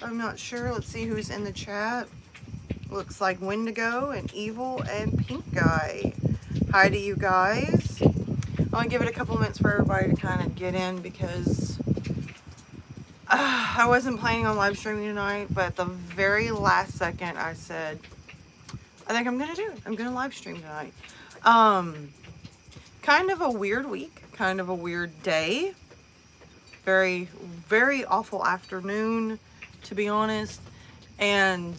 I'm not sure. Let's see who's in the chat. Looks like Wendigo and Evil and Pink Guy. Hi to you guys. I'm gonna give it a couple minutes for everybody to kind of get in because I wasn't planning on live streaming tonight, but at the very last second I said, I think I'm gonna do it. I'm gonna live stream tonight. Kind of a weird week, kind of a weird day. Very, very awful afternoon, to be honest. And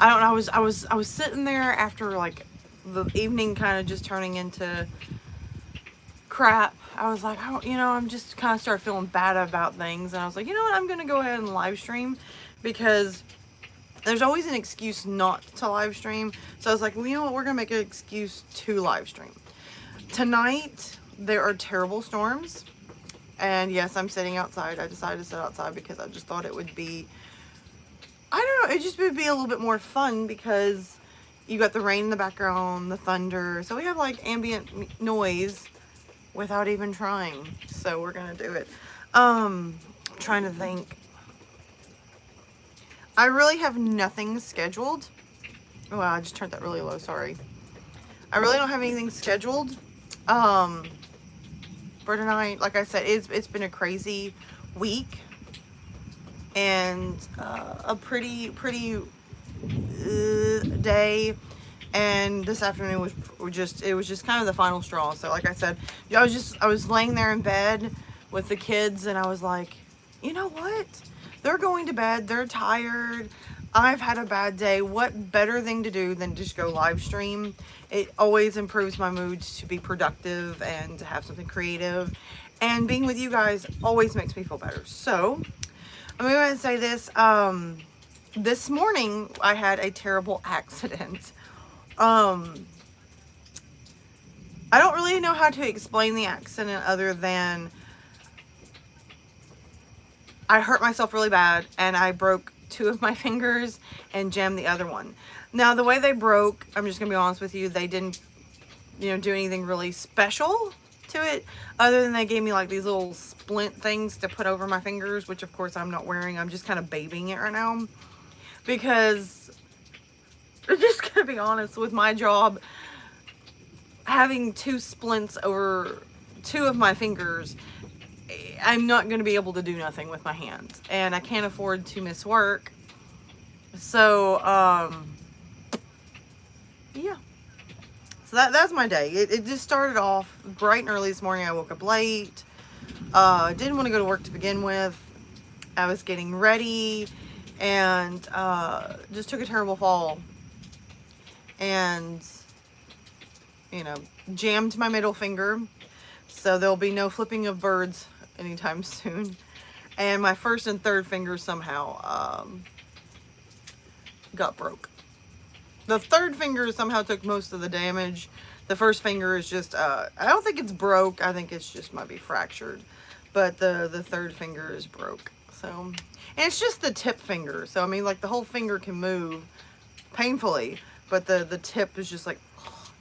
I don't know, I was sitting there after like the evening kind of just turning into crap. I was like, I'm just kind of started feeling bad about things. And I was like, you know what, I'm going to go ahead and live stream because there's always an excuse not to live stream. So I was like, well, you know what, we're going to make an excuse to live stream. Tonight, there are terrible storms. And yes, I'm sitting outside. I decided to sit outside because I just thought it would be, I don't know, it just would be a little bit more fun because you got the rain in the background, the thunder. So we have like ambient noise without even trying. So we're going to do it. Trying to think. I really have nothing scheduled. Oh, wow, I just turned that really low. Sorry. I really don't have anything scheduled for tonight. Like I said, it's been a crazy week and a pretty day. And this afternoon was just kind of the final straw. So like I said, I was laying there in bed with the kids and I was like, you know what? They're going to bed. They're tired. I've had a bad day. What better thing to do than just go live stream? It always improves my mood to be productive and to have something creative. And being with you guys always makes me feel better. So I'm going to say this. This morning I had a terrible accident. I don't really know how to explain the accident other than I hurt myself really bad and I broke 2 of my fingers and jammed the other one. Now the way they broke, I'm just gonna be honest with you, they didn't, do anything really special to it other than they gave me like these little splint things to put over my fingers, which of course I'm not wearing. I'm just kind of babying it right now because I'm just gonna be honest with my job, having 2 splints over 2 of my fingers, I'm not going to be able to do nothing with my hands, and I can't afford to miss work. So, yeah. So that's my day. It just started off bright and early this morning. I woke up late. Didn't want to go to work to begin with. I was getting ready and just took a terrible fall and, jammed my middle finger. So there'll be no flipping of birds anytime soon. And my first and third fingers somehow got broke. The third finger somehow took most of the damage. The first finger is just, I don't think it's broke. I think it's just might be fractured. But the third finger is broke. So, and it's just the tip finger. So, I mean, like the whole finger can move painfully. But the tip is just like,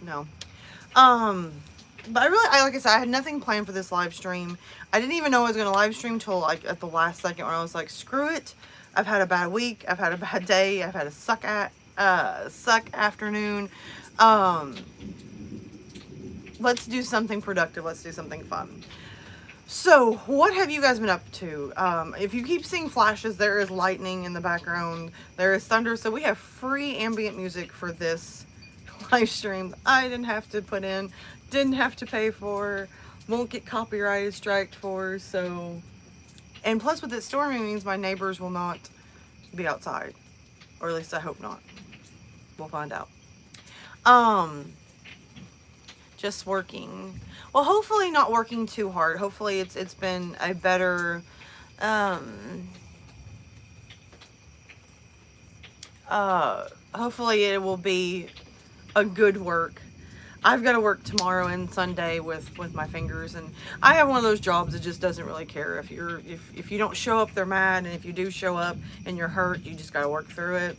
no. But like I said, I had nothing planned for this live stream. I didn't even know I was going to live stream till like at the last second when I was like, screw it. I've had a bad week. I've had a bad day. I've had a suck afternoon. Let's do something productive. Let's do something fun. So what have you guys been up to? If you keep seeing flashes, there is lightning in the background. There is thunder. So we have free ambient music for this live stream. I didn't have to put in, didn't have to pay for, won't get copyrighted striked for. So, and plus with it storming means my neighbors will not be outside, or at least I hope not. We'll find out. Just working. Well, hopefully not working too hard. Hopefully it's been a better hopefully it will be a good work. I've got to work tomorrow and Sunday with my fingers, and I have one of those jobs that just doesn't really care if you don't show up, they're mad, and if you do show up and you're hurt, you just got to work through it.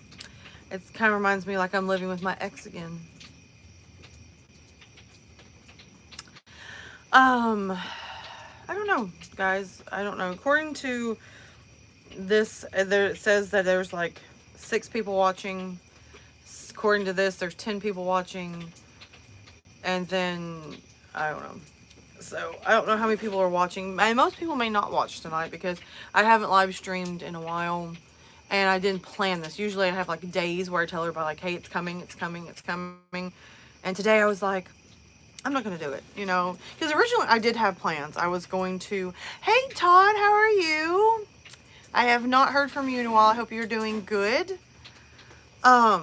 It kind of reminds me like I'm living with my ex again. I don't know, guys. I don't know. According to this, there, it says that there's like 6 people watching. According to this, there's 10 people watching. And then, I don't know. So, I don't know how many people are watching. And most people may not watch tonight because I haven't live streamed in a while. And I didn't plan this. Usually I have like days where I tell everybody like, hey, it's coming, it's coming, it's coming. And today I was like, I'm not going to do it, you know. Because originally I did have plans. I was going to, hey, Todd, how are you? I have not heard from you in a while. I hope you're doing good. I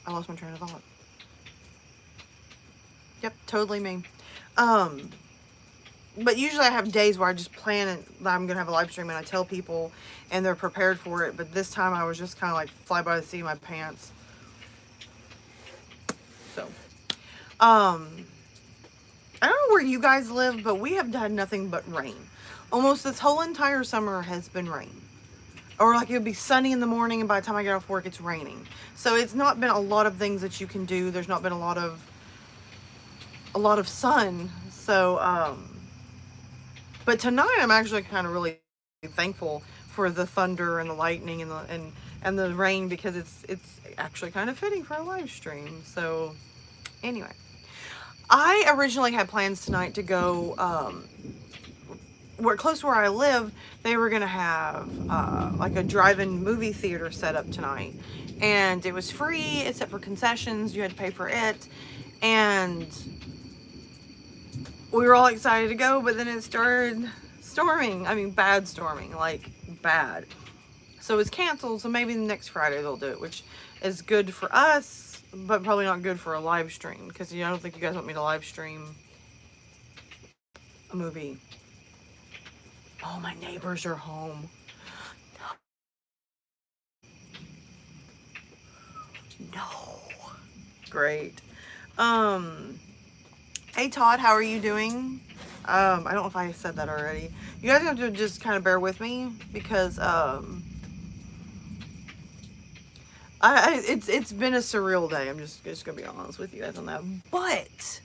lost my train of thought. Yep, totally me. But usually I have days where I just plan it, I'm going to have a live stream and I tell people and they're prepared for it. But this time I was just kind of like fly by the seat of my pants. So, I don't know where you guys live, but we have had nothing but rain. Almost this whole entire summer has been rain. Or like it would be sunny in the morning and by the time I get off work, it's raining. So it's not been a lot of things that you can do. There's not been a lot of sun. So, but tonight I'm actually kind of really thankful for the thunder and the lightning and the rain because it's actually kind of fitting for a live stream. So anyway, I originally had plans tonight to go, close to where I live, they were going to have like a drive-in movie theater set up tonight. And it was free except for concessions. You had to pay for it. And we were all excited to go, but then it started storming. I mean, bad storming, like bad. So it's canceled. So maybe the next Friday they'll do it, which is good for us, but probably not good for a live stream because I don't think you guys want me to live stream a movie. Oh, my neighbors are home. No. Great. Hey Todd, how are you doing? I don't know if I said that already. You guys have to just kind of bear with me because it's been a surreal day. I'm just gonna be honest with you guys on that. But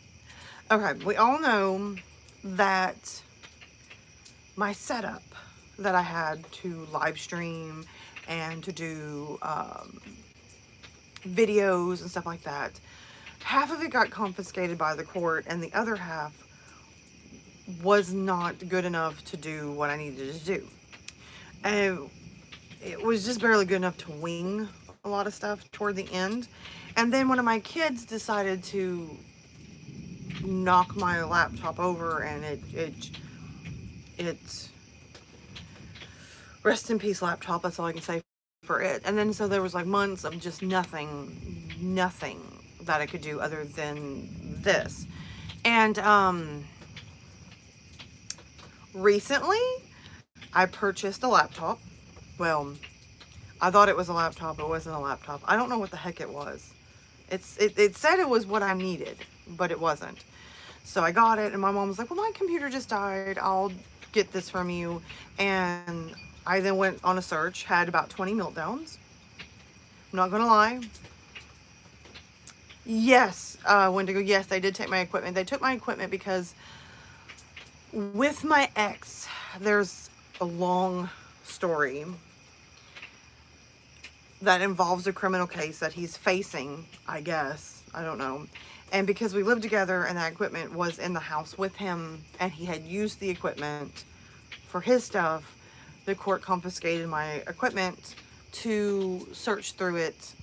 okay, we all know that my setup that I had to live stream and to do videos and stuff like that, half of it got confiscated by the court and the other half was not good enough to do what I needed to do. And it was just barely good enough to wing a lot of stuff toward the end. And then one of my kids decided to knock my laptop over and it rest in peace laptop, that's all I can say for it. And then so there was like months of just nothing that I could do other than this. And recently I purchased a laptop. Well, I thought it was a laptop, it wasn't a laptop. I don't know what the heck it was. It said it was what I needed, but it wasn't. So I got it and my mom was like, well, my computer just died, I'll get this from you. And I then went on a search, had about 20 meltdowns. I'm not gonna lie. Yes, Wendigo, yes, they did take my equipment. They took my equipment because with my ex, there's a long story that involves a criminal case that he's facing, I guess. I don't know. And because we lived together and that equipment was in the house with him and he had used the equipment for his stuff, the court confiscated my equipment to search through it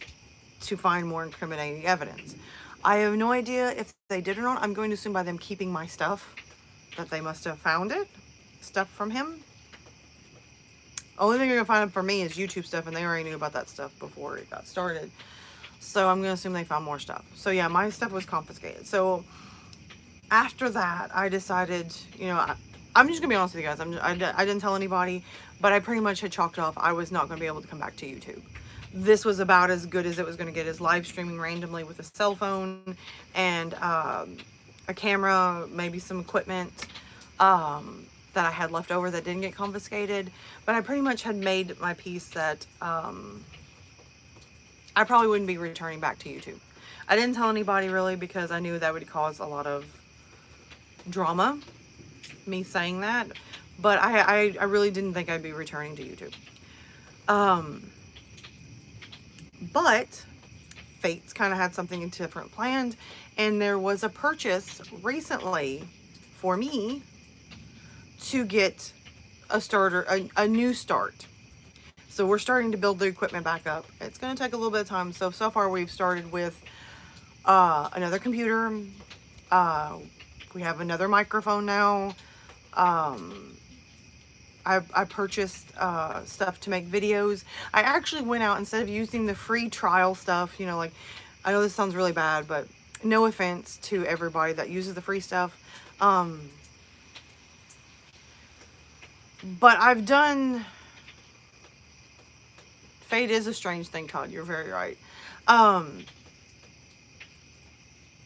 to find more incriminating evidence. I have no idea if they did or not. I'm going to assume by them keeping my stuff that they must have found it. Stuff from him. Only thing you're going to find for me is YouTube stuff, and they already knew about that stuff before it got started. So I'm going to assume they found more stuff. So yeah, my stuff was confiscated. So after that, I decided, you know, I'm just going to be honest with you guys. I didn't tell anybody, but I pretty much had chalked off. I was not going to be able to come back to YouTube. This was about as good as it was going to get, as live streaming randomly with a cell phone and a camera, maybe some equipment that I had left over that didn't get confiscated. But I pretty much had made my peace that I probably wouldn't be returning back to YouTube. I didn't tell anybody really because I knew that would cause a lot of drama, me saying that. But I really didn't think I'd be returning to YouTube. But fates kind of had something different planned, and there was a purchase recently for me to get a starter, a new start. So we're starting to build the equipment back up. It's going to take a little bit of time. So far we've started with another computer. We have another microphone now. I purchased stuff to make videos. I actually went out, instead of using the free trial stuff, you know, like, I know this sounds really bad, but no offense to everybody that uses the free stuff. But I've done, fate is a strange thing, Todd, you're very right.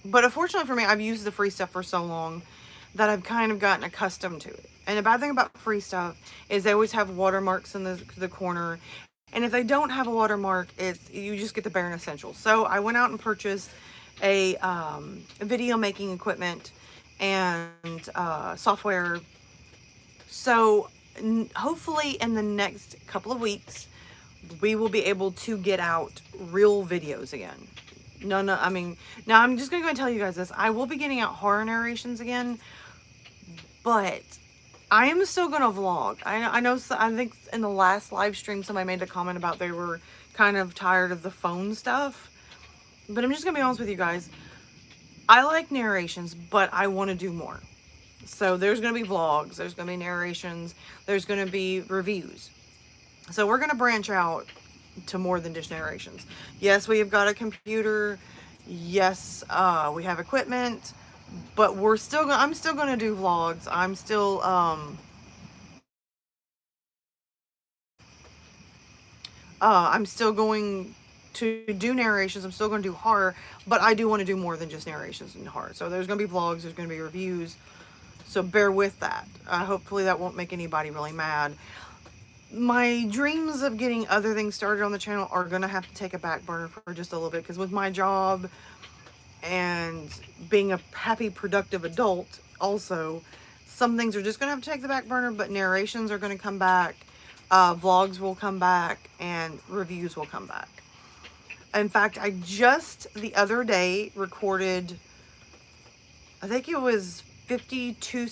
But unfortunately for me, I've used the free stuff for so long that I've kind of gotten accustomed to it. And the bad thing about free stuff is they always have watermarks in the corner. And if they don't have a watermark, you just get the bare essentials. So I went out and purchased a video making equipment and software. So hopefully in the next couple of weeks, we will be able to get out real videos again. I mean, now I'm just going to go and tell you guys this. I will be getting out horror narrations again, but I am still going to vlog. I know, I think in the last live stream, somebody made a comment about they were kind of tired of the phone stuff, but I'm just going to be honest with you guys. I like narrations, but I want to do more. So there's going to be vlogs, there's going to be narrations, there's going to be reviews. So we're going to branch out to more than just narrations. Yes, we have got a computer. Yes, we have equipment, but I'm still going to do vlogs. I'm still going to do narrations. I'm still going to do horror, but I do want to do more than just narrations and horror. So there's going to be vlogs, there's going to be reviews. So bear with that. Hopefully that won't make anybody really mad. My dreams of getting other things started on the channel are going to have to take a back burner for just a little bit, because with my job and being a happy, productive adult also, some things are just going to have to take the back burner, but narrations are going to come back, vlogs will come back, and reviews will come back. In fact, I just the other day recorded, I think it was 52...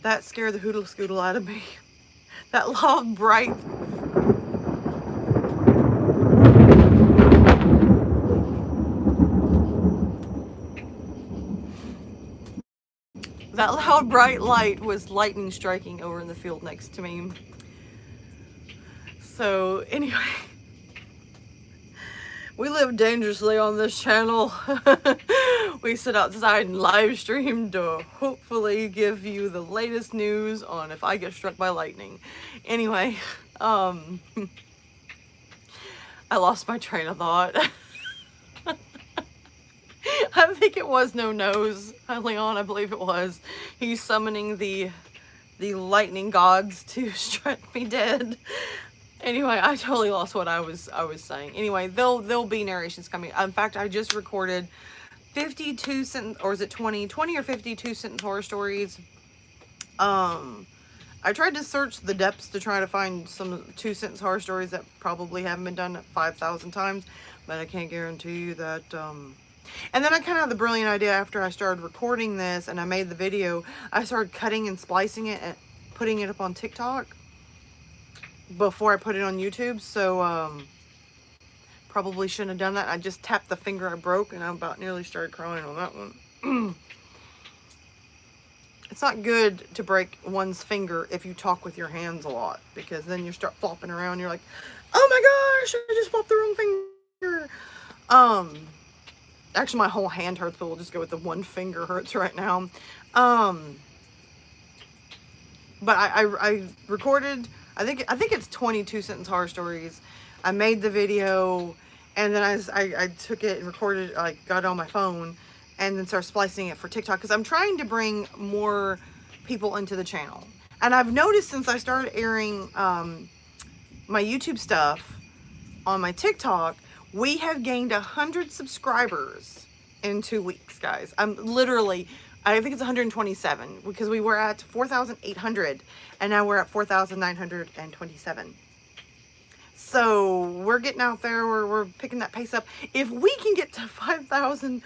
That scared the hoodle scoodle out of me. That loud, bright... That loud, bright light was lightning striking over in the field next to me. So, anyway... We live dangerously on this channel. We sit outside and live stream to hopefully give you the latest news on if I get struck by lightning. Anyway, I lost my train of thought. I think it was No Nose. Leon, I believe it was. He's summoning the lightning gods to strike me dead. Anyway, I totally lost what I was saying. Anyway, there'll be narrations coming. In fact, I just recorded 52 sentence, or is it 20 or 52 sentence horror stories. I tried to search the depths to try to find some 2-sentence horror stories that probably haven't been done 5,000 times, but I can't guarantee you that. And then I kind of had the brilliant idea after I started recording this and I made the video. I started cutting and splicing it and putting it up on TikTok before I put it on YouTube. So probably shouldn't have done that. I just tapped the finger I broke and I about nearly started crying on that one. It's not good to break one's finger if you talk with your hands a lot, because then you start flopping around and you're like, oh my gosh, I just flopped the wrong finger. Actually my whole hand hurts, but we'll just go with the one finger hurts right now. But I recorded, I think it's 22 sentence horror stories. I made the video, and then I took it and recorded, like got it on my phone, and then started splicing it for TikTok, because I'm trying to bring more people into the channel. And I've noticed since I started airing my YouTube stuff on my TikTok, we have gained 100 subscribers in 2 weeks, guys. I'm literally, I think it's 127 because we were at 4,800 and now we're at 4,927. So we're getting out there, we're picking that pace up. If we can get to 5,000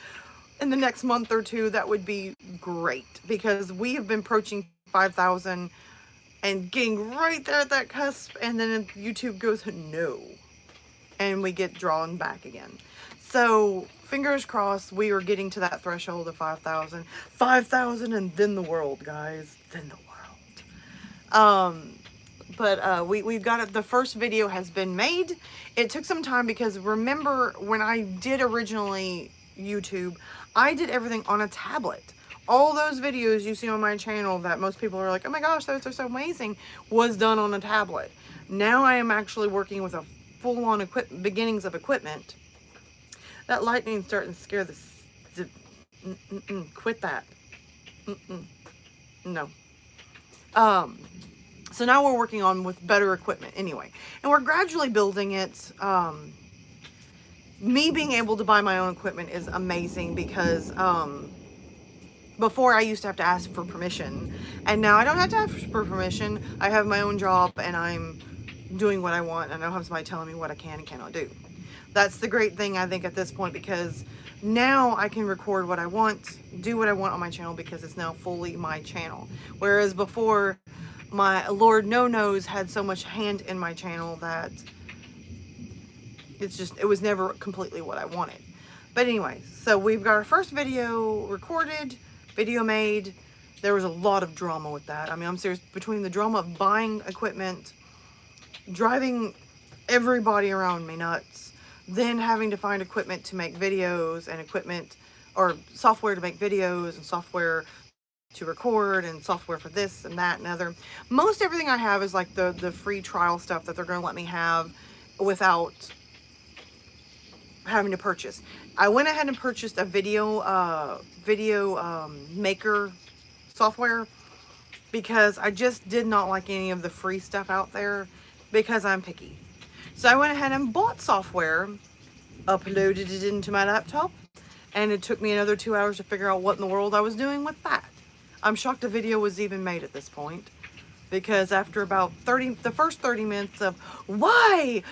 in the next month or two, that would be great, because we have been approaching 5,000 and getting right there at that cusp, and then YouTube goes no, and we get drawn back again. So fingers crossed we are getting to that threshold of 5,000. 5,000 and then the world, guys. Then the world. But we've got it. The first video has been made. It took some time because remember when I did originally YouTube, I did everything on a tablet. All those videos you see on my channel that most people are like, oh my gosh, those are so amazing, was done on a tablet. Now I am actually working with a full-on beginnings of equipment. That lightning's starting to scare the... quit that. No. So now we're working on with better equipment anyway. And we're gradually building it. Me being able to buy my own equipment is amazing because before I used to have to ask for permission. And now I don't have to ask for permission. I have my own job and I'm doing what I want. And I don't have somebody telling me what I can and cannot do. That's the great thing, I think, at this point, because now I can record what I want, do what I want on my channel, because it's now fully my channel. Whereas before, my Lord No-Knows had so much hand in my channel that it was never completely what I wanted. But anyway, so we've got our first video recorded, video made. There was a lot of drama with that. I mean, I'm serious, between the drama of buying equipment, driving everybody around me nuts, then having to find equipment to make videos and equipment or software to make videos and software to record and software for this and that and other. Most everything I have is like the free trial stuff that they're going to let me have without having to purchase. I went ahead and purchased a video maker software because I just did not like any of the free stuff out there because I'm picky. So I went ahead and bought software, uploaded it into my laptop, and it took me another 2 hours to figure out what in the world I was doing with that. I'm shocked a video was even made at this point, because after about the first 30 minutes of why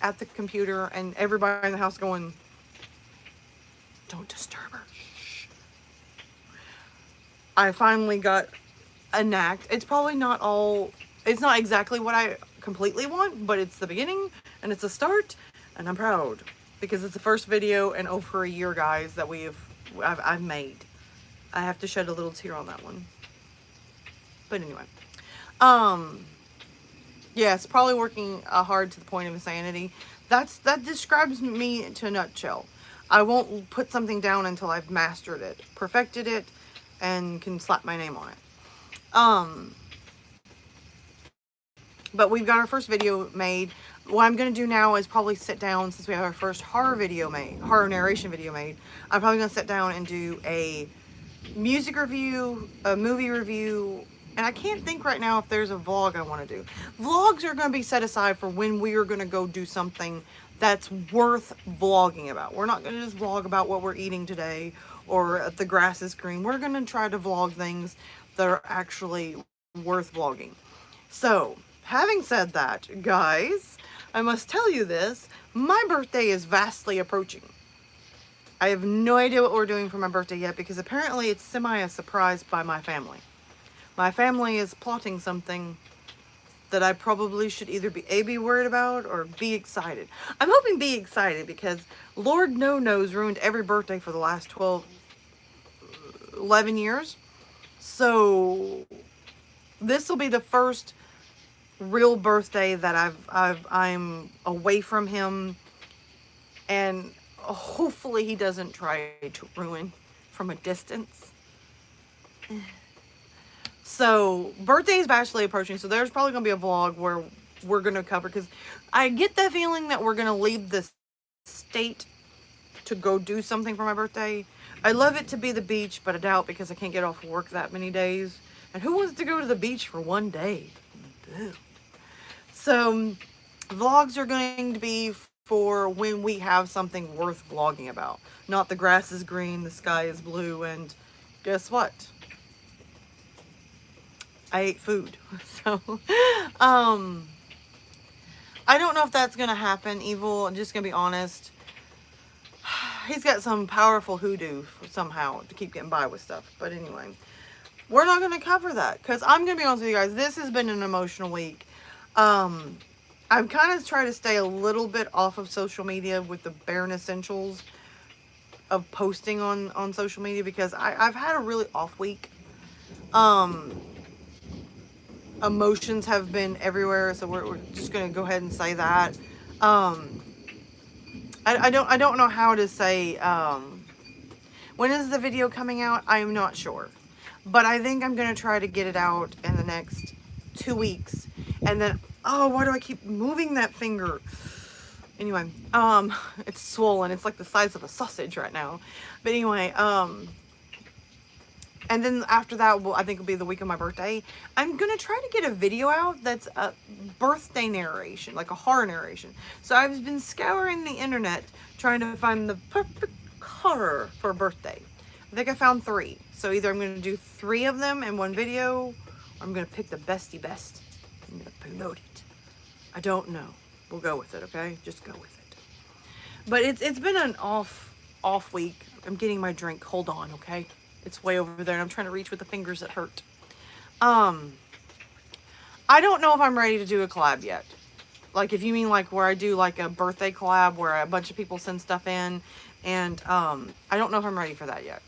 at the computer and everybody in the house going, don't disturb her. Shh. I finally got a knack. It's probably not all... It's not exactly what I completely want, but it's the beginning and it's a start, and I'm proud because it's the first video in over a year, guys, that I've made. I have to shed a little tear on that one. But anyway, yes, probably working hard to the point of insanity. That describes me to a nutshell. I won't put something down until I've mastered it, perfected it, and can slap my name on it. But we've got our first video made. What I'm going to do now is probably sit down, since we have our first horror narration video made, I'm probably going to sit down and do a music review, a movie review, and I can't think right now if there's a vlog I want to do. Vlogs are going to be set aside for when we are going to go do something that's worth vlogging about. We're not going to just vlog about what we're eating today or if the grass is green. We're going to try to vlog things that are actually worth vlogging. So, having said that, guys, I must tell you this, my birthday is vastly approaching. I have no idea what we're doing for my birthday yet because apparently it's a surprise by my family. My family is plotting something that I probably should either be worried about or be excited. I'm hoping be excited because Lord No-Knows ruined every birthday for the last 11 years. So this will be the first real birthday that I'm away from him, and hopefully he doesn't try to ruin from a distance. So birthday is vastly approaching, so there's probably gonna be a vlog where we're gonna cover, because I get the feeling that we're gonna leave this state to go do something for my birthday. I love it to be the beach, but I doubt, because I can't get off work that many days, and who wants to go to the beach for one day? Boo. So vlogs are going to be for when we have something worth blogging about. Not the grass is green, the sky is blue, and guess what? I ate food. So, I don't know if that's going to happen, Evil. I'm just going to be honest. He's got some powerful hoodoo somehow to keep getting by with stuff. But anyway, we're not going to cover that because I'm going to be honest with you guys. This has been an emotional week. I've kind of tried to stay a little bit off of social media with the bare essentials of posting on social media because I've had a really off week. Emotions have been everywhere, so we're just gonna go ahead and say that. I don't know how to say when is the video coming out. I am not sure, but I think I'm gonna try to get it out in the next 2 weeks, and then why do I keep moving that finger? Anyway, it's swollen. It's like the size of a sausage right now. But anyway, and then after that, I think it'll be the week of my birthday. I'm going to try to get a video out that's a birthday narration, like a horror narration. So I've been scouring the internet trying to find the perfect horror for a birthday. I think I found 3. So either I'm going to do 3 of them in one video, or I'm going to pick the bestie best. I'm going to promote it. I don't know. We'll go with it, okay? Just go with it. But it's been an off week. I'm getting my drink. Hold on, okay? It's way over there, and I'm trying to reach with the fingers that hurt. I don't know if I'm ready to do a collab yet. Like, if you mean like where I do like a birthday collab where a bunch of people send stuff in, and I don't know if I'm ready for that yet.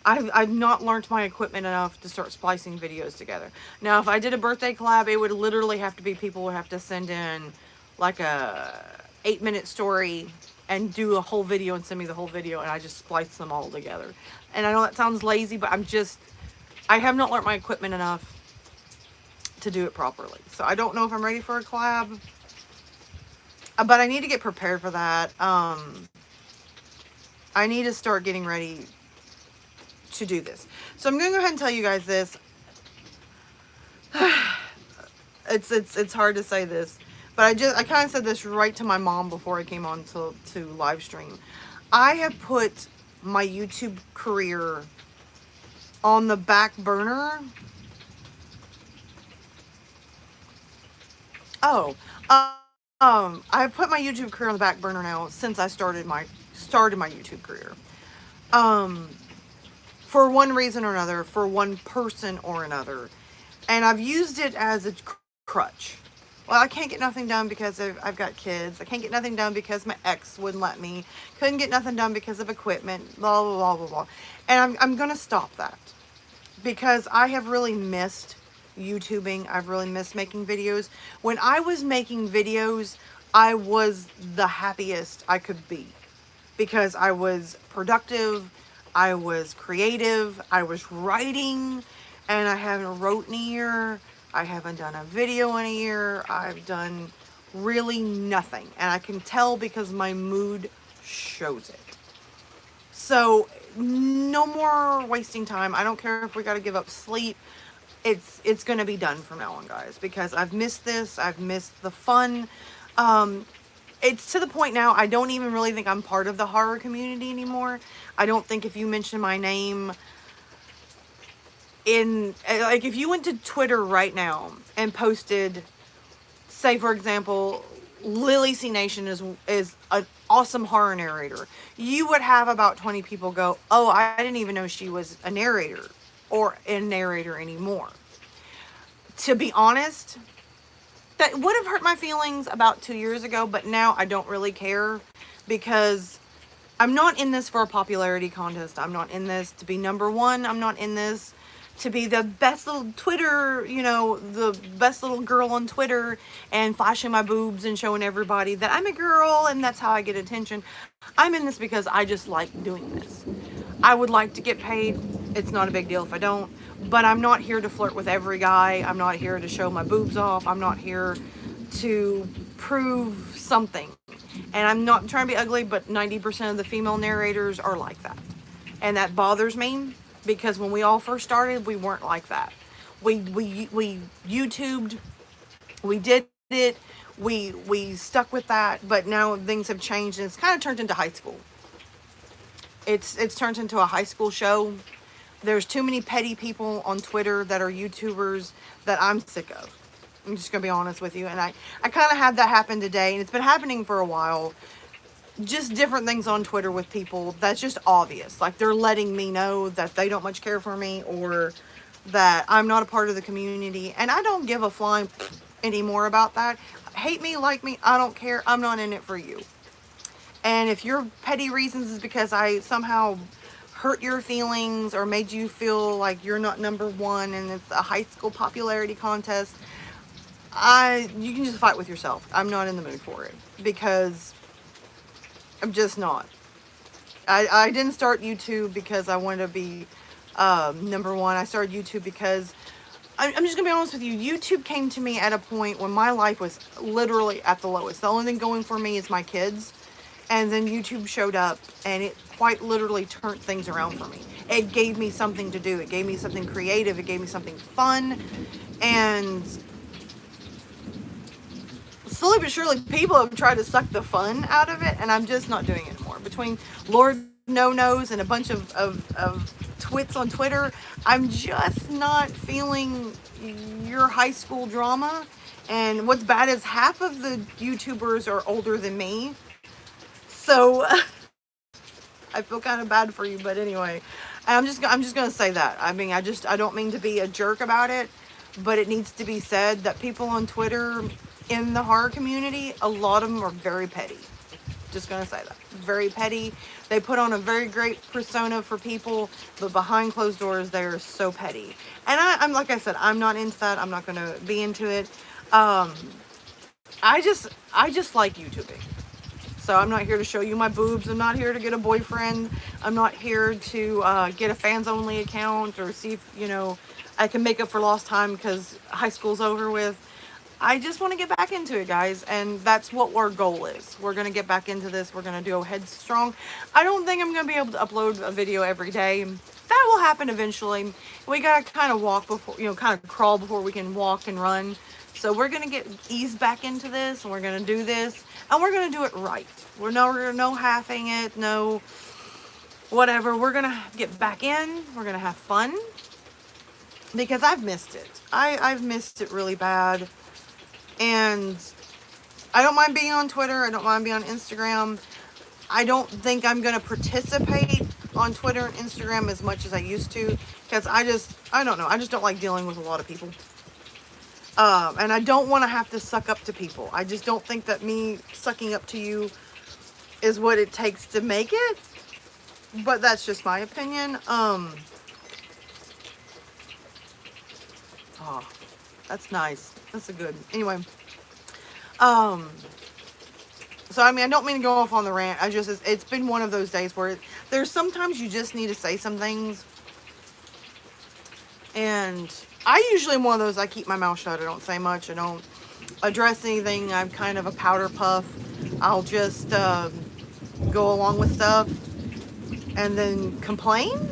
I've not learned my equipment enough to start splicing videos together. Now, if I did a birthday collab, it would literally have to be people would have to send in like a 8-minute story and do a whole video and send me the whole video, and I just splice them all together. And I know that sounds lazy, but I have not learned my equipment enough to do it properly. So I don't know if I'm ready for a collab, but I need to get prepared for that. I need to start getting ready to do this. So I'm going to go ahead and tell you guys this. It's hard to say this, but I kind of said this right to my mom before I came on to live stream. I have put my YouTube career on the back burner. I put my YouTube career on the back burner now since I started my YouTube career. For one reason or another, for one person or another, and I've used it as a crutch. Well, I can't get nothing done because I've got kids. I can't get nothing done because my ex wouldn't let me. Couldn't get nothing done because of equipment, blah, blah, blah, blah, blah. And I'm going to stop that because I have really missed YouTubing. I've really missed making videos. When I was making videos, I was the happiest I could be because I was productive, I was creative, I was writing, and I haven't wrote in a year. I haven't done a video in a year. I've done really nothing. And I can tell because my mood shows it. So no more wasting time. I don't care if we got to give up sleep. It's going to be done from now on, guys, because I've missed this. I've missed the fun. It's to the point now I don't even really think I'm part of the horror community anymore. I don't think if you mention my name like if you went to Twitter right now and posted, say for example, Lily C Nation is an awesome horror narrator, you would have about 20 people go, oh, I didn't even know she was a narrator or a narrator anymore. To be honest, that would have hurt my feelings about 2 years ago, but now I don't really care because I'm not in this for a popularity contest. I'm not in this to be number one. I'm not in this to be the best little Twitter, the best little girl on Twitter and flashing my boobs and showing everybody that I'm a girl and that's how I get attention. I'm in this because I just like doing this. I would like to get paid. It's not a big deal if I don't, but I'm not here to flirt with every guy. I'm not here to show my boobs off. I'm not here to prove something. And I'm not trying to be ugly, but 90% of the female narrators are like that. And that bothers me. Because when we all first started, we weren't like that. We YouTubed, we did it. We stuck with that, but now things have changed and it's kind of turned into high school. It's turned into a high school show. There's too many petty people on Twitter that are YouTubers that I'm sick of. I'm just gonna be honest with you. And I kind of had that happen today, and it's been happening for a while. Just different things on Twitter with people that's just obvious. Like they're letting me know that they don't much care for me, or that I'm not a part of the community. And I don't give a flying anymore about that. Hate me, like me, I don't care. I'm not in it for you. And if your petty reasons is because I somehow hurt your feelings or made you feel like you're not number one and it's a high school popularity contest, you can just fight with yourself. I'm not in the mood for it because I'm just not. I didn't start YouTube because I wanted to be number one. I started YouTube because I'm just gonna be honest with you. YouTube came to me at a point when my life was literally at the lowest. The only thing going for me is my kids. And then YouTube showed up and it quite literally turned things around for me. It gave me something to do. It gave me something creative. It gave me something fun. And slowly but surely, people have tried to suck the fun out of it. And I'm just not doing it anymore. Between Lord No-Nos and a bunch of twits on Twitter, I'm just not feeling your high school drama. And what's bad is half of the YouTubers are older than me. So I feel kind of bad for you, but anyway, I'm just gonna say that. I mean, I don't mean to be a jerk about it, but it needs to be said that people on Twitter in the horror community, a lot of them are very petty. Just gonna say that, very petty. They put on a very great persona for people, but behind closed doors, they're so petty. And I'm like I said, I'm not into that. I'm not gonna be into it. I just like YouTubing. So I'm not here to show you my boobs. I'm not here to get a boyfriend. I'm not here to get a fans only account or see if, I can make up for lost time because high school's over with. I just want to get back into it, guys. And that's what our goal is. We're going to get back into this. We're going to do a headstrong. I don't think I'm going to be able to upload a video every day. That will happen eventually. We got to kind of walk before, kind of crawl before we can walk and run. So we're going to get eased back into this, and we're going to do this, and we're going to do it right. We're no halving it, no whatever. We're going to get back in. We're going to have fun because I've missed it. I've missed it really bad. And I don't mind being on Twitter. I don't mind being on Instagram. I don't think I'm going to participate on Twitter and Instagram as much as I used to because I don't know. I just don't like dealing with a lot of people. And I don't want to have to suck up to people. I just don't think that me sucking up to you is what it takes to make it. But that's just my opinion. Oh, that's nice. That's a good. Anyway. So, I mean, I don't mean to go off on the rant. It's been one of those days where there's sometimes you just need to say some things. And I usually am one of those, I keep my mouth shut. I don't say much. I don't address anything. I'm kind of a powder puff. I'll just go along with stuff and then complain.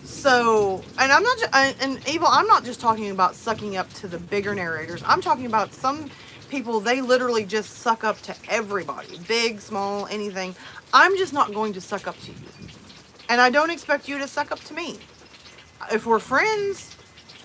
So, and I'm not, and Evil, I'm not just talking about sucking up to the bigger narrators. I'm talking about some people, they literally just suck up to everybody. Big, small, anything. I'm just not going to suck up to you. And I don't expect you to suck up to me. If we're friends,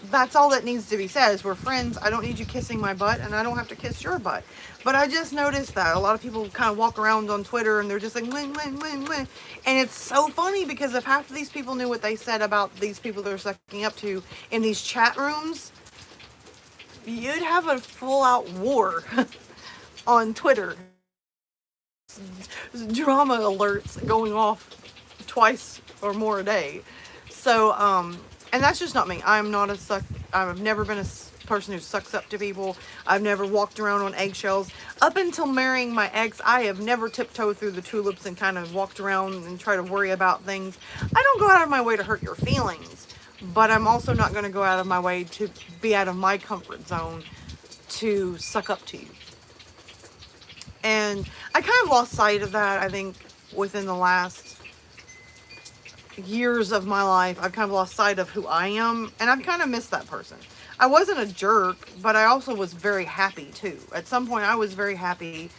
that's all that needs to be said. Is we're friends. I don't need you kissing my butt, and I don't have to kiss your butt. But I just noticed that a lot of people kind of walk around on Twitter, and they're just like, win, win, win, win. And it's so funny because if half of these people knew what they said about these people they're sucking up to in these chat rooms, you'd have a full-out war on Twitter. Drama alerts going off twice or more a day. So, and that's just not me. I've never been a person who sucks up to people. I've never walked around on eggshells. Up until marrying my ex, I have never tiptoed through the tulips and kind of walked around and try to worry about things. I don't go out of my way to hurt your feelings, but I'm also not going to go out of my way to be out of my comfort zone to suck up to you. And I kind of lost sight of that, I think, within the last years of my life. I've kind of lost sight of who I am, and I've kind of missed that person. I wasn't a jerk, but I also was very happy too. At some point I was very happy,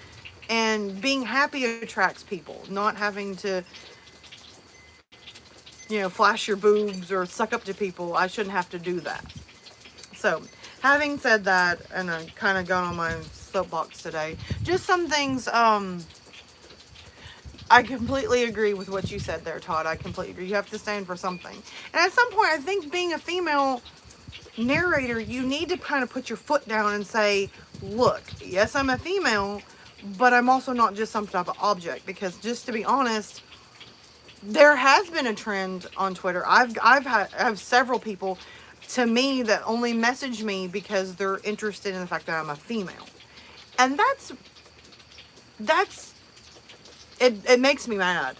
and being happy attracts people. Not having to, you know, flash your boobs or suck up to people. I shouldn't have to do that. So, having said that, and I kind of gone on my soapbox today, just some things, I completely agree with what you said there, Todd. I completely agree. You have to stand for something. And at some point, I think being a female narrator, you need to kind of put your foot down and say, look, yes, I'm a female, but I'm also not just some type of object. Because just to be honest, there has been a trend on Twitter. I have several people to me that only message me because they're interested in the fact that I'm a female. And it makes me mad.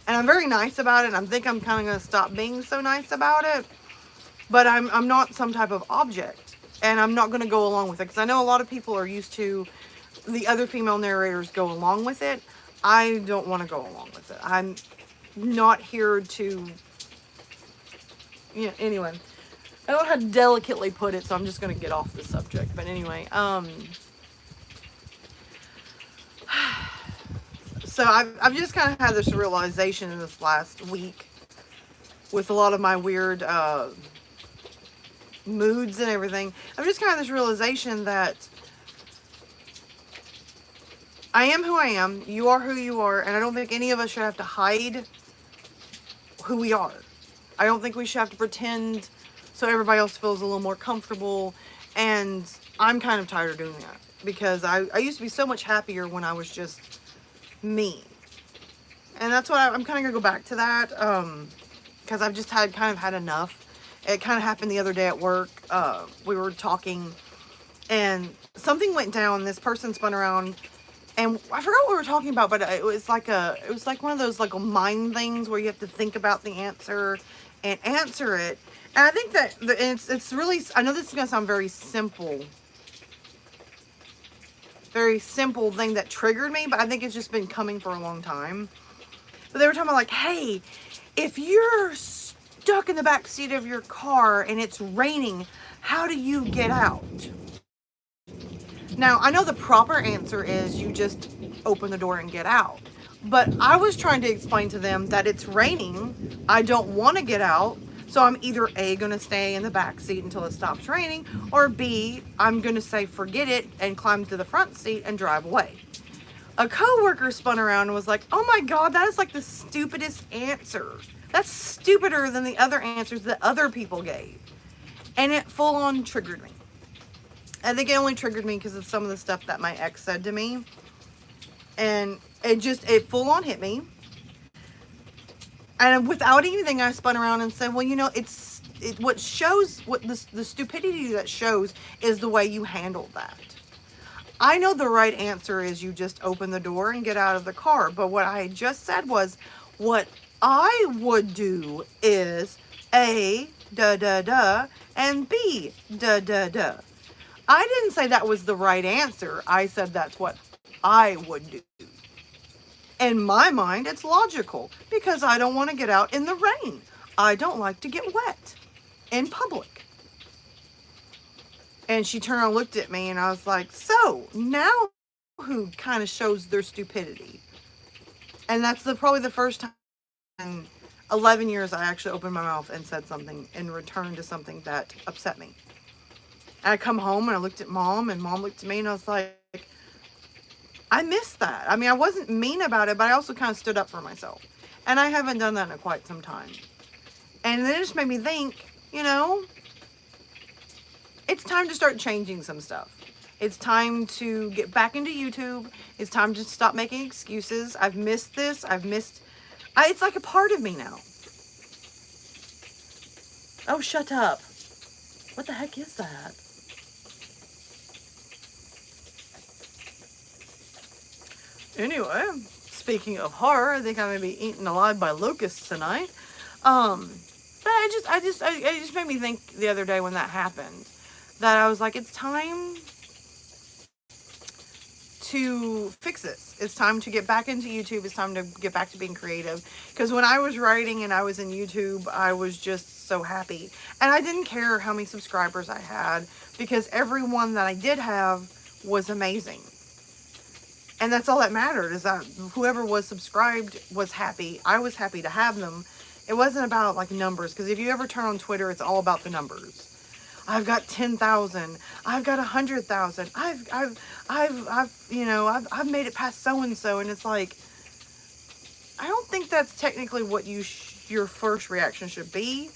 And I'm very nice about it. And I think I'm kind of going to stop being so nice about it. But I'm not some type of object. And I'm not going to go along with it. Because I know a lot of people are used to the other female narrators go along with it. I don't want to go along with it. I'm not here to... You know, anyway. I don't know how to delicately put it, so I'm just going to get off the subject. But anyway, so I've just kind of had this realization in this last week with a lot of my weird moods and everything. I've just kind of this realization that I am who I am, you are who you are, and I don't think any of us should have to hide who we are. I don't think we should have to pretend so everybody else feels a little more comfortable, and I'm kind of tired of doing that, because I used to be so much happier when I was just me. And that's why I'm kind of going to go back to that, because I've just kind of had enough. It kind of happened the other day at work. We were talking, and something went down. This person spun around, and I forgot what we were talking about, but it was like one of those like mind things where you have to think about the answer and answer it. And I think that it's really, I know this is going to sound very simple thing that triggered me, but I think it's just been coming for a long time. But they were talking about like, hey, if you're stuck in the back seat of your car and it's raining, how do you get out? Now, I know the proper answer is you just open the door and get out. But I was trying to explain to them that it's raining, I don't want to get out, so I'm either A, going to stay in the back seat until it stops raining, or B, I'm going to say forget it and climb to the front seat and drive away. A coworker spun around and was like, oh my God, that is like the stupidest answer. That's stupider than the other answers that other people gave. And it full on triggered me. I think it only triggered me because of some of the stuff that my ex said to me. And it full on hit me. And without anything, I spun around and said, well, you know, what the stupidity that shows is the way you handled that. I know the right answer is you just open the door and get out of the car. But what I just said was, what I would do is A, da, and B, da. I didn't say that was the right answer. I said that's what I would do. In my mind, it's logical because I don't want to get out in the rain. I don't like to get wet in public. And she turned and looked at me and I was like, so now who kind of shows their stupidity? And that's probably the first time in 11 years I actually opened my mouth and said something in return to something that upset me. And I come home and I looked at Mom, and Mom looked at me and I was like, I missed that. I mean, I wasn't mean about it, but I also kind of stood up for myself. And I haven't done that in quite some time. And then it just made me think, you know, it's time to start changing some stuff. It's time to get back into YouTube. It's time to stop making excuses. I've missed this. It's like a part of me now. Oh, shut up. What the heck is that? Anyway, speaking of horror, I think I may be eaten alive by locusts tonight. But it just made me think the other day when that happened, that I was like, it's time to fix this. It's time to get back into YouTube. It's time to get back to being creative. Because when I was writing and I was in YouTube, I was just so happy. And I didn't care how many subscribers I had, because every one that I did have was amazing. And that's all that mattered, is that whoever was subscribed was happy. I was happy to have them. It wasn't about like numbers, because if you ever turn on Twitter, it's all about the numbers. I've got 10,000. I've got 100,000. I've made it past so and so, and it's like, I don't think that's technically what your first reaction should be.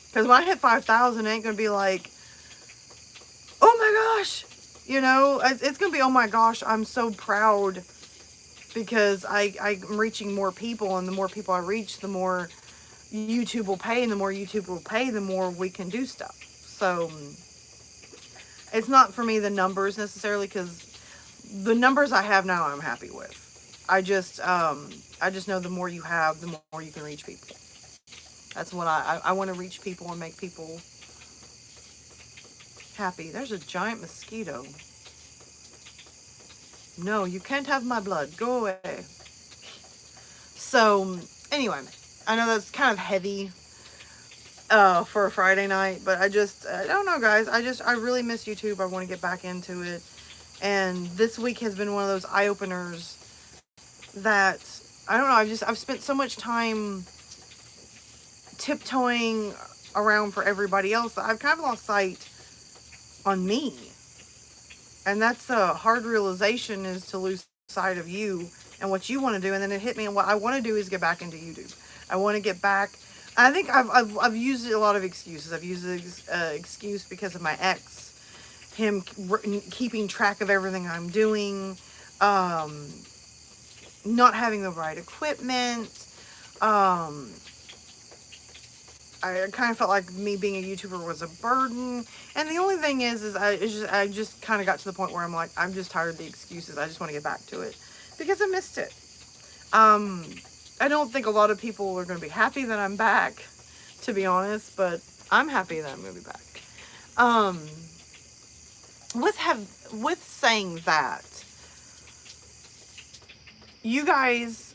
Because when I hit 5,000, it ain't gonna be like, oh my gosh, it's gonna be, oh my gosh, I'm so proud, because I'm reaching more people, and the more people I reach, the more YouTube will pay, and the more YouTube will pay, the more we can do stuff. So it's not for me the numbers necessarily, because the numbers I have now I'm happy with. I just know the more you have, the more you can reach people. That's what I want to reach people and make people happy. There's a giant mosquito. No, you can't have my blood. Go away. So anyway, I know that's kind of heavy for a Friday night, but I don't know, guys. I really miss YouTube. I want to get back into it. And this week has been one of those eye-openers that, I don't know, I've spent so much time tiptoeing around for everybody else that I've kind of lost sight on me. And that's a hard realization, is to lose sight of you and what you want to do. And then it hit me, and what I want to do is get back into YouTube. I want to get back. I think I've used a lot of excuses. I've used the excuse because of my ex, him keeping track of everything I'm doing, not having the right equipment. I kind of felt like me being a YouTuber was a burden. And the only thing is I just kind of got to the point where I'm like, I'm just tired of the excuses. I just want to get back to it, because I missed it. I don't think a lot of people are going to be happy that I'm back, to be honest, but I'm happy that I'm going to be back. With saying that, you guys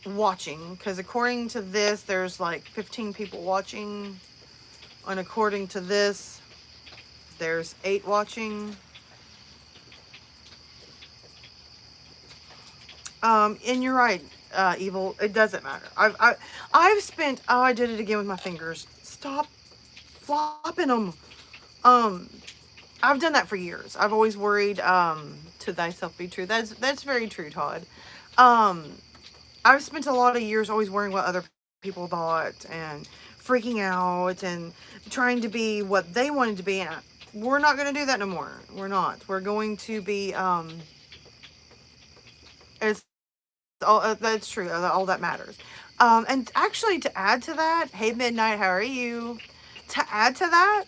watching, because according to this, there's like 15 people watching, and according to this, there's 8 watching. And you're right, Evil, it doesn't matter. I've spent, oh, I did it again with my fingers. Stop flopping them. I've done that for years. I've always worried, to thyself be true. That's very true, Todd. I've spent a lot of years always worrying what other people thought, and freaking out, and trying to be what they wanted to be. And we're not going to do that no more. We're not. We're going to be, that's true. All that matters. And actually, to add to that, hey Midnight, how are you? To add to that,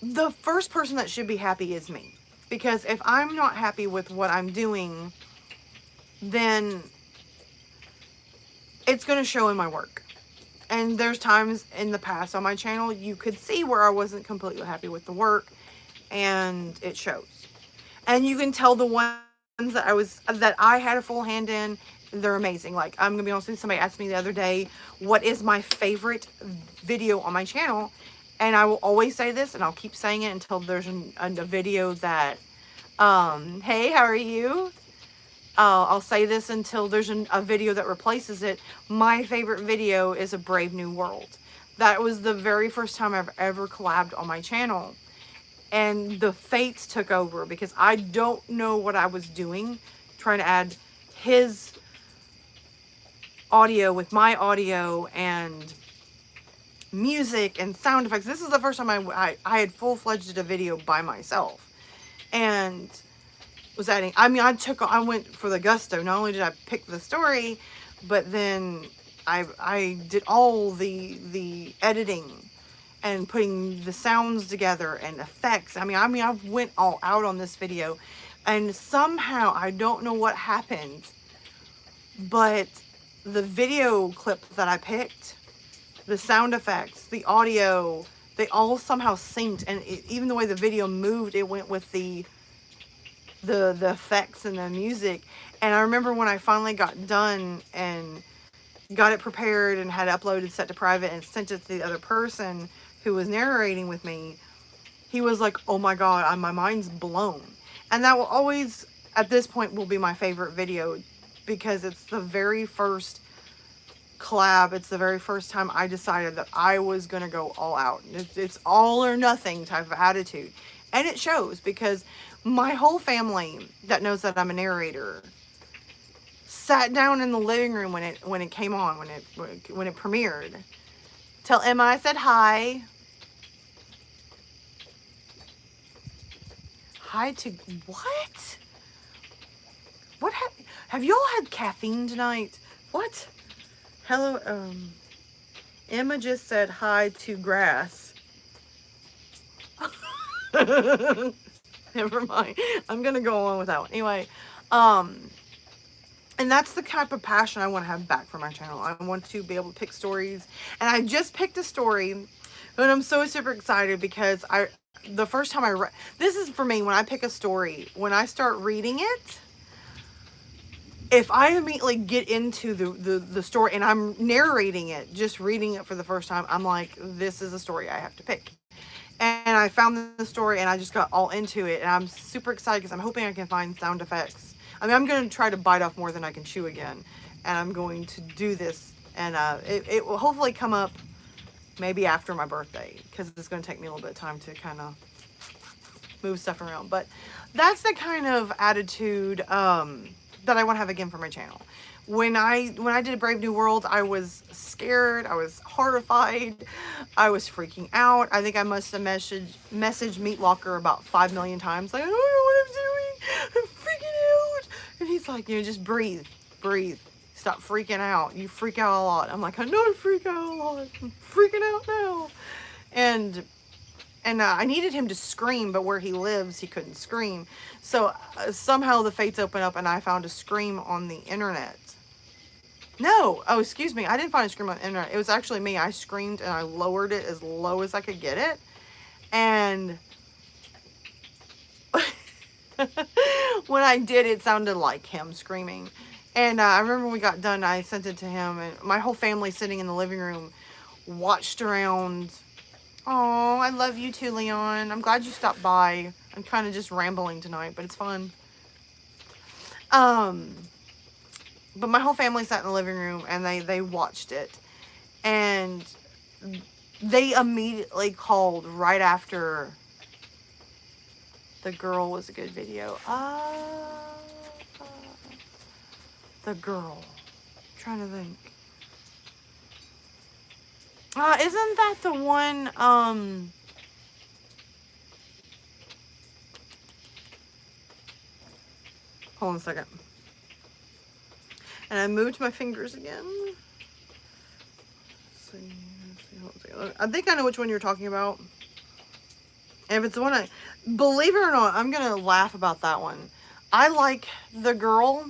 the first person that should be happy is me. Because if I'm not happy with what I'm doing, then it's going to show in my work. And there's times in the past on my channel, you could see where I wasn't completely happy with the work, and it shows. And you can tell the ones that I had a full hand in, they're amazing. Like, I'm going to be honest with you, somebody asked me the other day, what is my favorite video on my channel? And I will always say this, and I'll keep saying it until there's a video that, hey, how are you? I'll say this until there's a video that replaces it. My favorite video is A Brave New World. That was the very first time I've ever collabed on my channel. And the fates took over, because I don't know what I was doing, trying to add his audio with my audio and music and sound effects. This is the first time I had full-fledged a video by myself, and was adding, I went for the gusto. Not only did I pick the story, but then I did all the editing and putting the sounds together and effects. I went all out on this video, and somehow, I don't know what happened, but the video clip that I picked, the sound effects, the audio, they all somehow synced, and even the way the video moved, it went with the the effects and the music. And I remember when I finally got done and got it prepared and had it uploaded, set to private, and sent it to the other person who was narrating with me, he was like, oh my God, my mind's blown. And that will always, at this point, will be my favorite video, because it's the very first collab. It's the very first time I decided that I was going to go all out. It's all or nothing type of attitude. And it shows, because my whole family that knows that I'm a narrator sat down in the living room when it came on, when it premiered. Tell Emma I said hi. Hi to what? What have y'all had caffeine tonight? What? Hello, Emma just said hi to grass. Never mind. I'm gonna go on with that one. Anyway, and that's the type of passion I want to have back for my channel. I want to be able to pick stories. And I just picked a story, and I'm so super excited because the first time I read, this is for me, when I pick a story, when I start reading it, if I immediately get into the story and I'm narrating it, just reading it for the first time, I'm like, this is a story I have to pick. And I found the story and I just got all into it. And I'm super excited because I'm hoping I can find sound effects. I mean, I'm going to try to bite off more than I can chew again. And I'm going to do this. And it will hopefully come up maybe after my birthday, because it's going to take me a little bit of time to kind of move stuff around. But that's the kind of attitude that I want to have again for my channel. When I did Brave New World, I was scared. I was horrified. I was freaking out. I think I must have messaged Meat Walker about 5 million times. Like, I don't know what I'm doing. I'm freaking out. And he's like, just breathe. Stop freaking out. You freak out a lot. I'm like, I know I freak out a lot. I'm freaking out now. And I needed him to scream, but where he lives, he couldn't scream. So somehow the fates opened up and I found a scream on the internet. No, oh, excuse me. I didn't find a scream on the internet. It was actually me. I screamed and I lowered it as low as I could get it. And when I did, it sounded like him screaming. And I remember when we got done, I sent it to him, and my whole family sitting in the living room watched around. Oh, I love you too, Leon. I'm glad you stopped by. I'm kind of just rambling tonight, but it's fun. But my whole family sat in the living room and they watched it, and they immediately called right after the girl was a good video. The girl. I'm trying to think. Isn't that the one, hold on a second. And I moved my fingers again. Let's see. I think I know which one you're talking about. And if it's the one believe it or not, I'm going to laugh about that one. I like the girl.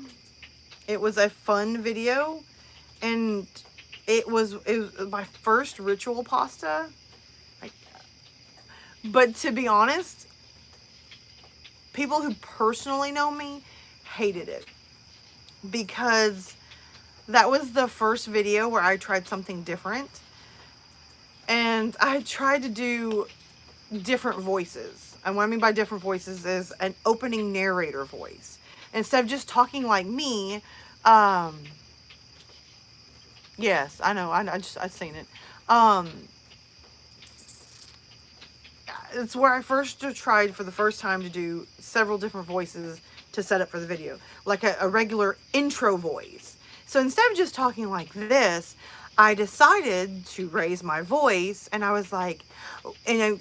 It was a fun video. And it was my first ritual pasta. But to be honest, people who personally know me hated it, because that was the first video where I tried something different, and I tried to do different voices. And what I mean by different voices is an opening narrator voice. Instead of just talking like me, yes, I know, I've seen it. It's where I first tried for the first time to do several different voices to set up for the video, like a regular intro voice. So instead of just talking like this, I decided to raise my voice, and I was like, and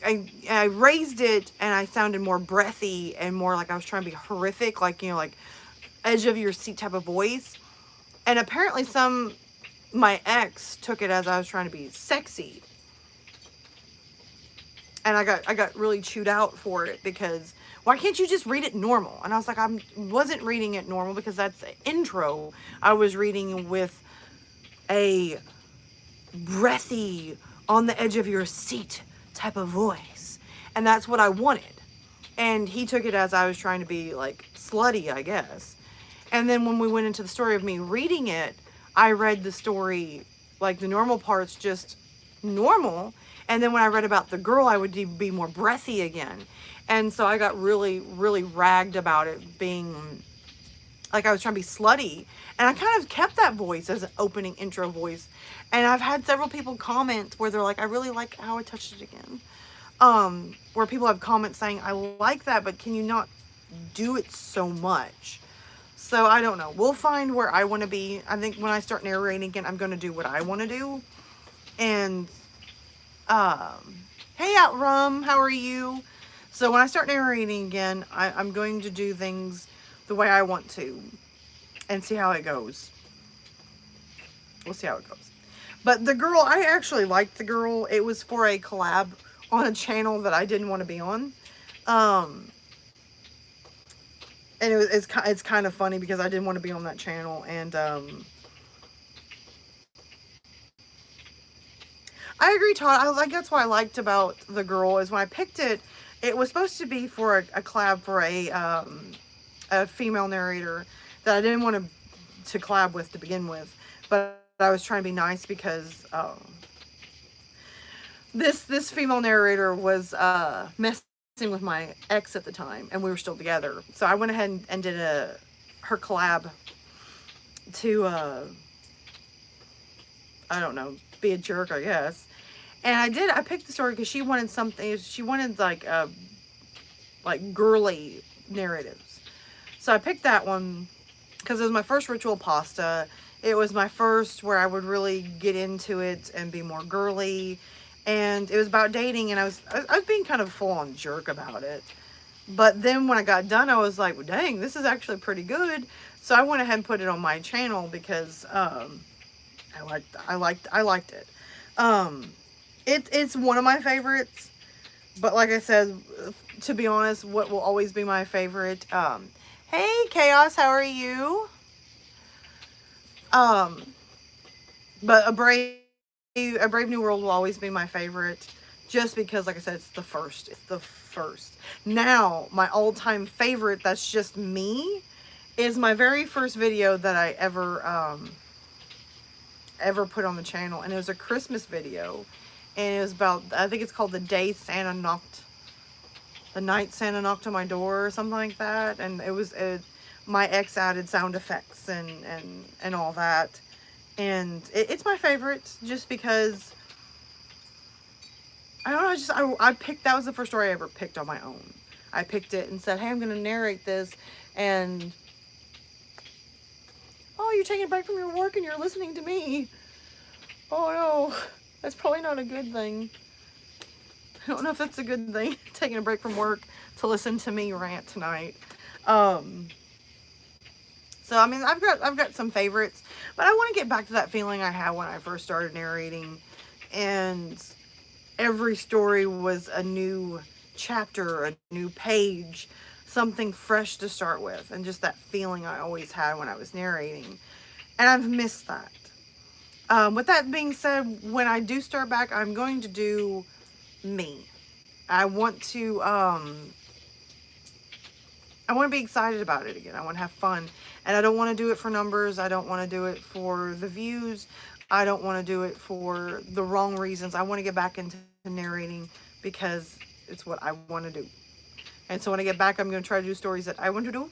I raised it, and I sounded more breathy and more like I was trying to be horrific, like, like edge of your seat type of voice. And apparently my ex took it as I was trying to be sexy. And I got really chewed out for it, because why can't you just read it normal? And I was like, I wasn't reading it normal because that's the intro. I was reading with a breathy, on the edge of your seat type of voice. And that's what I wanted. And he took it as I was trying to be like slutty, I guess. And then when we went into the story of me reading it, I read the story, like the normal parts, just normal. And then when I read about the girl, I would be more breathy again. And so I got really, really ragged about it being like I was trying to be slutty. And I kind of kept that voice as an opening intro voice. And I've had several people comment where they're like, I really like how I touched it again. Where people have comments saying, I like that, but can you not do it so much? So I don't know. We'll find where I want to be. I think when I start narrating again, I'm going to do what I want to do. And, hey, Outrum, how are you? So when I start narrating again, I'm going to do things the way I want to and see how it goes. We'll see how it goes. But the girl, I actually liked the girl. It was for a collab on a channel that I didn't want to be on. And it's kind of funny because I didn't want to be on that channel. And I agree, Todd. That's what I liked about the girl is when I picked it, it was supposed to be for a collab for a female narrator that I didn't want to collab with to begin with. But I was trying to be nice because this female narrator was messing with my ex at the time, and we were still together. So I went ahead and did her collab to I don't know, be a jerk, I guess. And I picked the story because she wanted something. She wanted like girly narratives. So I picked that one because it was my first ritual pasta. It was my first where I would really get into it and be more girly. And it was about dating, and I was being kind of full on jerk about it. But then when I got done, I was like, well, dang, this is actually pretty good. So I went ahead and put it on my channel because I liked it. It's one of my favorites. But like I said, to be honest, what will always be my favorite? Hey, Chaos, how are you? But a Brave New World will always be my favorite, just because, like I said, it's the first. It's the first. Now, my all-time favorite, that's just me, is my very first video that I ever put on the channel, and it was a Christmas video, and it was about, I think it's called the night Santa knocked on my door or something like that, and it was my ex added sound effects and all that. And it's my favorite just because, I don't know, I picked, that was the first story I ever picked on my own. I picked it and said, hey, I'm going to narrate this, and, oh, you're taking a break from your work and you're listening to me. Oh no, that's probably not a good thing. I don't know if that's a good thing, taking a break from work to listen to me rant tonight. So, I mean, I've got some favorites, but I want to get back to that feeling I had when I first started narrating, and every story was a new chapter, a new page, something fresh to start with, and just that feeling I always had when I was narrating, and I've missed that. With that being said, when I do start back, I'm going to do me. I want to be excited about it again. I want to have fun. And I don't want to do it for numbers. I don't want to do it for the views. I don't want to do it for the wrong reasons. I want to get back into narrating because it's what I want to do. And so when I get back, I'm going to try to do stories that I want to do.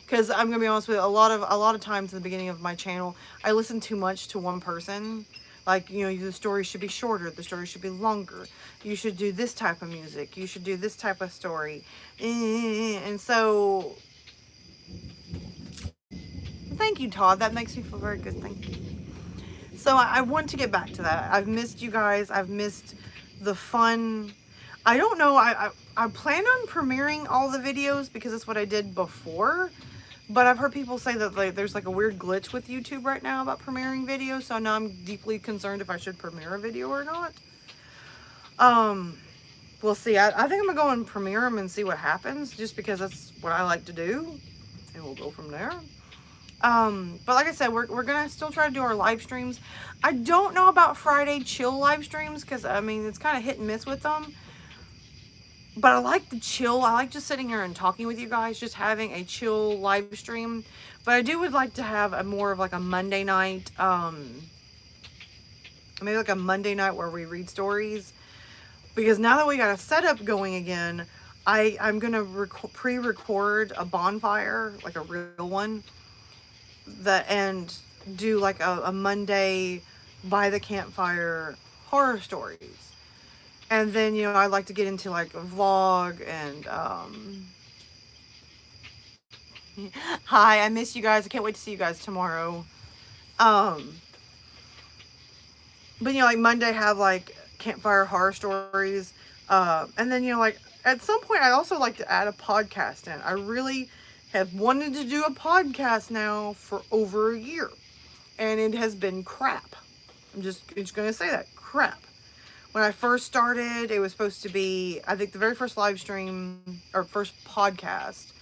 Because I'm going to be honest with you, a lot of times in the beginning of my channel, I listen too much to one person. Like, you know, the story should be shorter. The story should be longer. You should do this type of music. You should do this type of story. And so, thank you, Todd. That makes me feel very good. Thank you. So I want to get back to that. I've missed you guys. I've missed the fun. I don't know. I plan on premiering all the videos because that's what I did before. But I've heard people say that there's like a weird glitch with YouTube right now about premiering videos. So now I'm deeply concerned if I should premiere a video or not. We'll see. I think I'm going to go and premiere them and see what happens. Just because that's what I like to do. And we'll go from there. But like I said, we're going to still try to do our live streams. I don't know about Friday chill live streams. Because, I mean, it's kind of hit and miss with them. But I like the chill. I like just sitting here and talking with you guys, just having a chill live stream. But I would like to have a more of like a Monday night, maybe like a Monday night where we read stories. Because now that we got a setup going again, I'm gonna pre-record a bonfire, like a real one, and do like a Monday by the campfire horror stories. And then, I'd like to get into like a vlog and, hi, I miss you guys. I can't wait to see you guys tomorrow. But, like Monday have like campfire horror stories. And then, like at some point I also like to add a podcast in. I really have wanted to do a podcast now for over a year. And it has been crap. I'm just going to say that, crap. When I first started, it was supposed to be, I think the very first live stream or first podcast,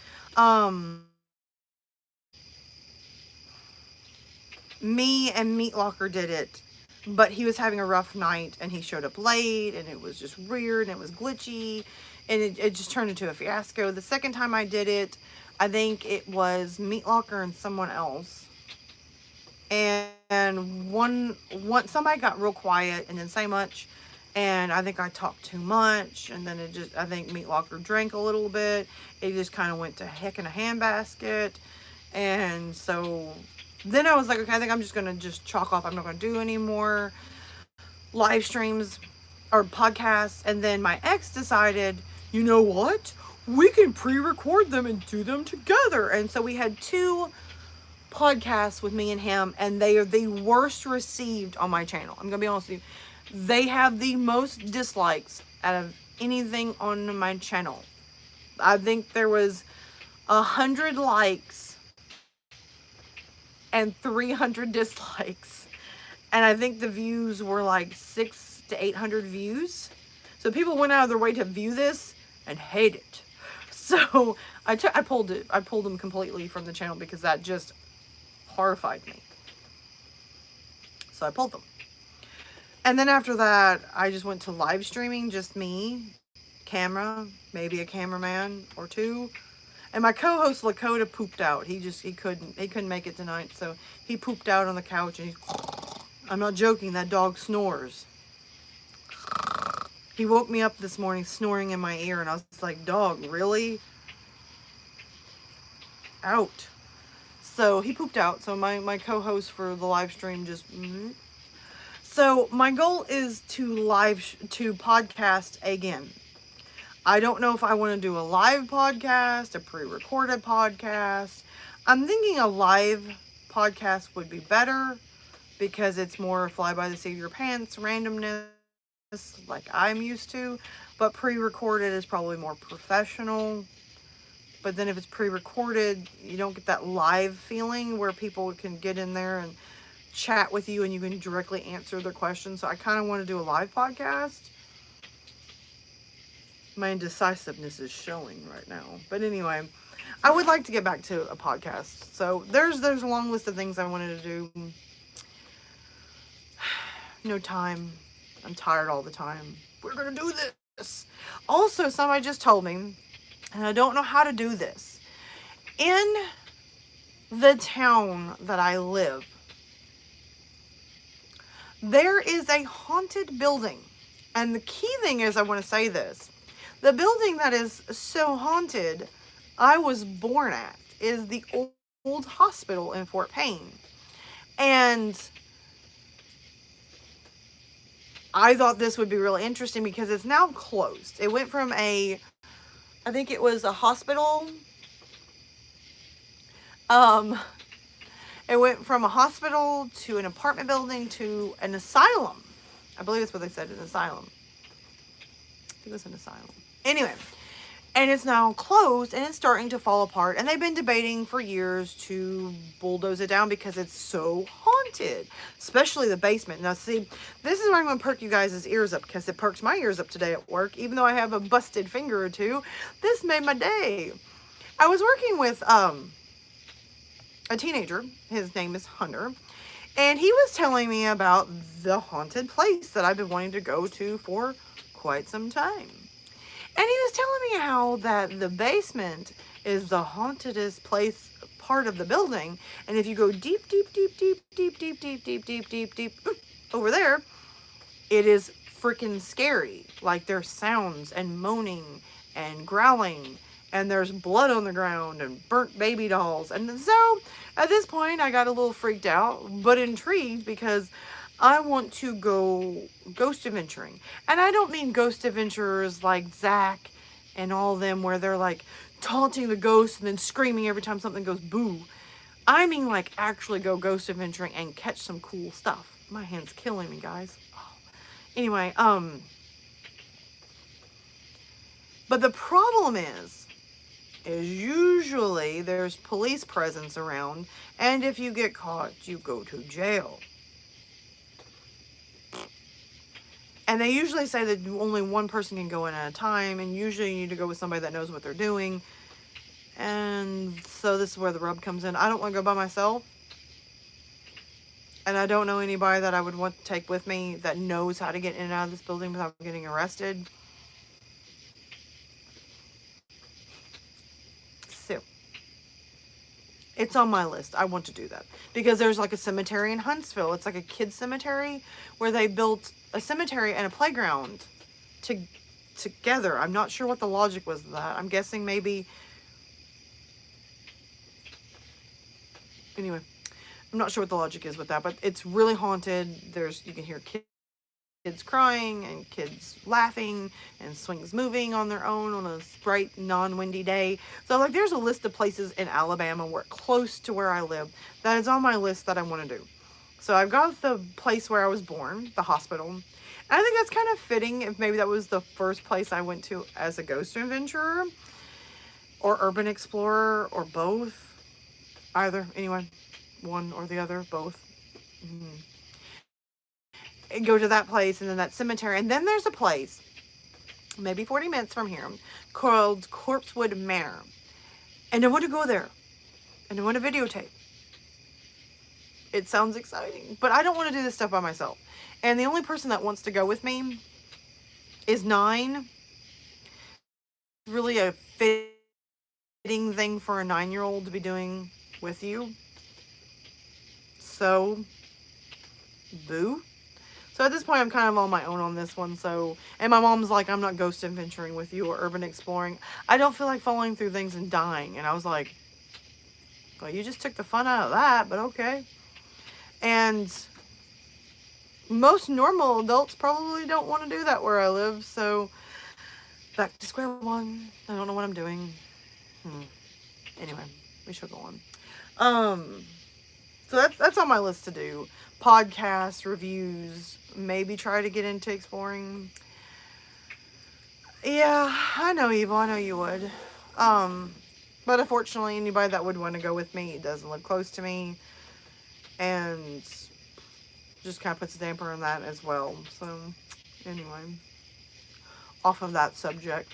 me and Meat Locker did it, but he was having a rough night and he showed up late and it was just weird and it was glitchy and it just turned into a fiasco. The second time I did it, I think it was Meat Locker and someone else. And somebody got real quiet and didn't say much. And I think I talked too much, and then I think Meat Locker drank a little bit. It just kind of went to heck in a handbasket. And so then I was like, okay, I think I'm just going to just chalk off. I'm not going to do any more live streams or podcasts. And then my ex decided, you know what? We can pre-record them and do them together. And so we had 2 podcasts with me and him, and they are the worst received on my channel. I'm going to be honest with you. They have the most dislikes out of anything on my channel. I think there was 100 likes and 300 dislikes. And I think the views were like 600 to 800 views. So people went out of their way to view this and hate it. So I pulled them completely from the channel because that just horrified me. So I pulled them. And then after that, I just went to live streaming, just me, camera, maybe a cameraman or 2. And my co-host Lakota pooped out. He couldn't make it tonight, so he pooped out on the couch and I'm not joking, that dog snores. He woke me up this morning snoring in my ear and I was like, dog, really? Out. So he pooped out. So my co-host for the live stream just So my goal is to podcast again. I don't know if I want to do a live podcast, a pre-recorded podcast. I'm thinking a live podcast would be better because it's more fly by the seat of your pants, randomness, like I'm used to. But pre-recorded is probably more professional. But then if it's pre-recorded, you don't get that live feeling where people can get in there and chat with you and you can directly answer their questions. So I kind of want to do a live podcast. My indecisiveness is showing right now. But anyway, I would like to get back to a podcast. So there's a long list of things I wanted to do. No time. I'm tired all the time. We're going to do this. Also, somebody just told me, and I don't know how to do this. In the town that I live, there is a haunted building. And the key thing is, I want to say this. The building that is so haunted, I was born at, is the old hospital in Fort Payne. And I thought this would be really interesting because it's now closed. It went from I think it was a hospital. It went from a hospital to an apartment building to an asylum. I believe that's what they said, an asylum. I think it was an asylum. Anyway, and it's now closed and it's starting to fall apart. And they've been debating for years to bulldoze it down because it's so haunted, especially the basement. Now, see, this is where I'm going to perk you guys' ears up because it perks my ears up today at work. Even though I have a busted finger or 2, this made my day. I was working with a teenager. His name is Hunter. And he was telling me about the haunted place that I've been wanting to go to for quite some time. And he was telling me how that the basement is the hauntedest place part of the building. And if you go deep, deep, deep, deep, deep, deep, deep, deep, deep, deep, deep over there, it is freaking scary. Like there's sounds and moaning and growling, and there's blood on the ground and burnt baby dolls. And so at this point I got a little freaked out, but intrigued, because I want to go ghost adventuring. And I don't mean ghost adventurers like Zach and all them where they're like taunting the ghost and then screaming every time something goes boo. I mean like actually go ghost adventuring and catch some cool stuff. My hand's killing me, guys. Anyway, but the problem is usually there's police presence around, and if you get caught, you go to jail. And they usually say that only one person can go in at a time, and usually you need to go with somebody that knows what they're doing. And so this is where the rub comes in. I don't want to go by myself. And I don't know anybody that I would want to take with me that knows how to get in and out of this building without getting arrested. So, it's on my list. I want to do that. Because there's like a cemetery in Huntsville. It's like a kid's cemetery where they built a cemetery and a playground together. I'm not sure what the logic was of that. I'm guessing maybe... Anyway. I'm not sure what the logic is with that, but it's really haunted. You can hear kids crying and kids laughing and swings moving on their own on a bright, non-windy day. So like there's a list of places in Alabama where close to where I live that is on my list that I want to do. So I've got the place where I was born, the hospital. And I think that's kind of fitting if maybe that was the first place I went to as a ghost adventurer or urban explorer or both. Either, anyway. One or the other, both. And go to that place and then that cemetery. And then there's a place, maybe 40 minutes from here, called Corpsewood Manor. And I want to go there. And I want to videotape. It sounds exciting. But I don't want to do this stuff by myself. And the only person that wants to go with me is 9. Really a fitting thing for a 9-year-old to be doing with you. So, boo. So at this point, I'm kind of on my own on this one. So, and my mom's like, I'm not ghost adventuring with you or urban exploring. I don't feel like falling through things and dying. And I was like, well, you just took the fun out of that, but okay. And most normal adults probably don't want to do that where I live. So, back to square one. I don't know what I'm doing. Anyway, we should go on. So that's on my list to do. Podcasts, reviews, maybe try to get into exploring. Yeah, I know, Evil. I know you would. But unfortunately, anybody that would want to go with me doesn't live close to me. And just kind of puts a damper on that as well. So, anyway. Off of that subject.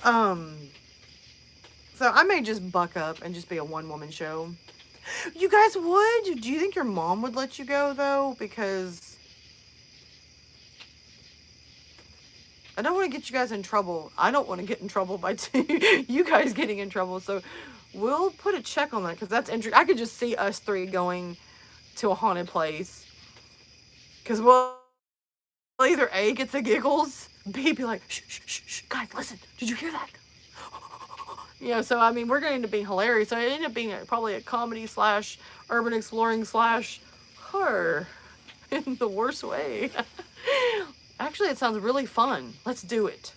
So I may just buck up and just be a one-woman show. You guys would? Do you think your mom would let you go, though? Because I don't want to get you guys in trouble. I don't want to get in trouble by you guys getting in trouble. So we'll put a check on that, because that's interesting. I could just see us 3 going to a haunted place. Because we'll either A, get the giggles, B, be like, shh, shh, shh, shh, guys, listen, did you hear that? You know, so, I mean, we're going to be hilarious. So it ended up being probably a comedy / urban exploring / horror in the worst way. Actually, it sounds really fun. Let's do it.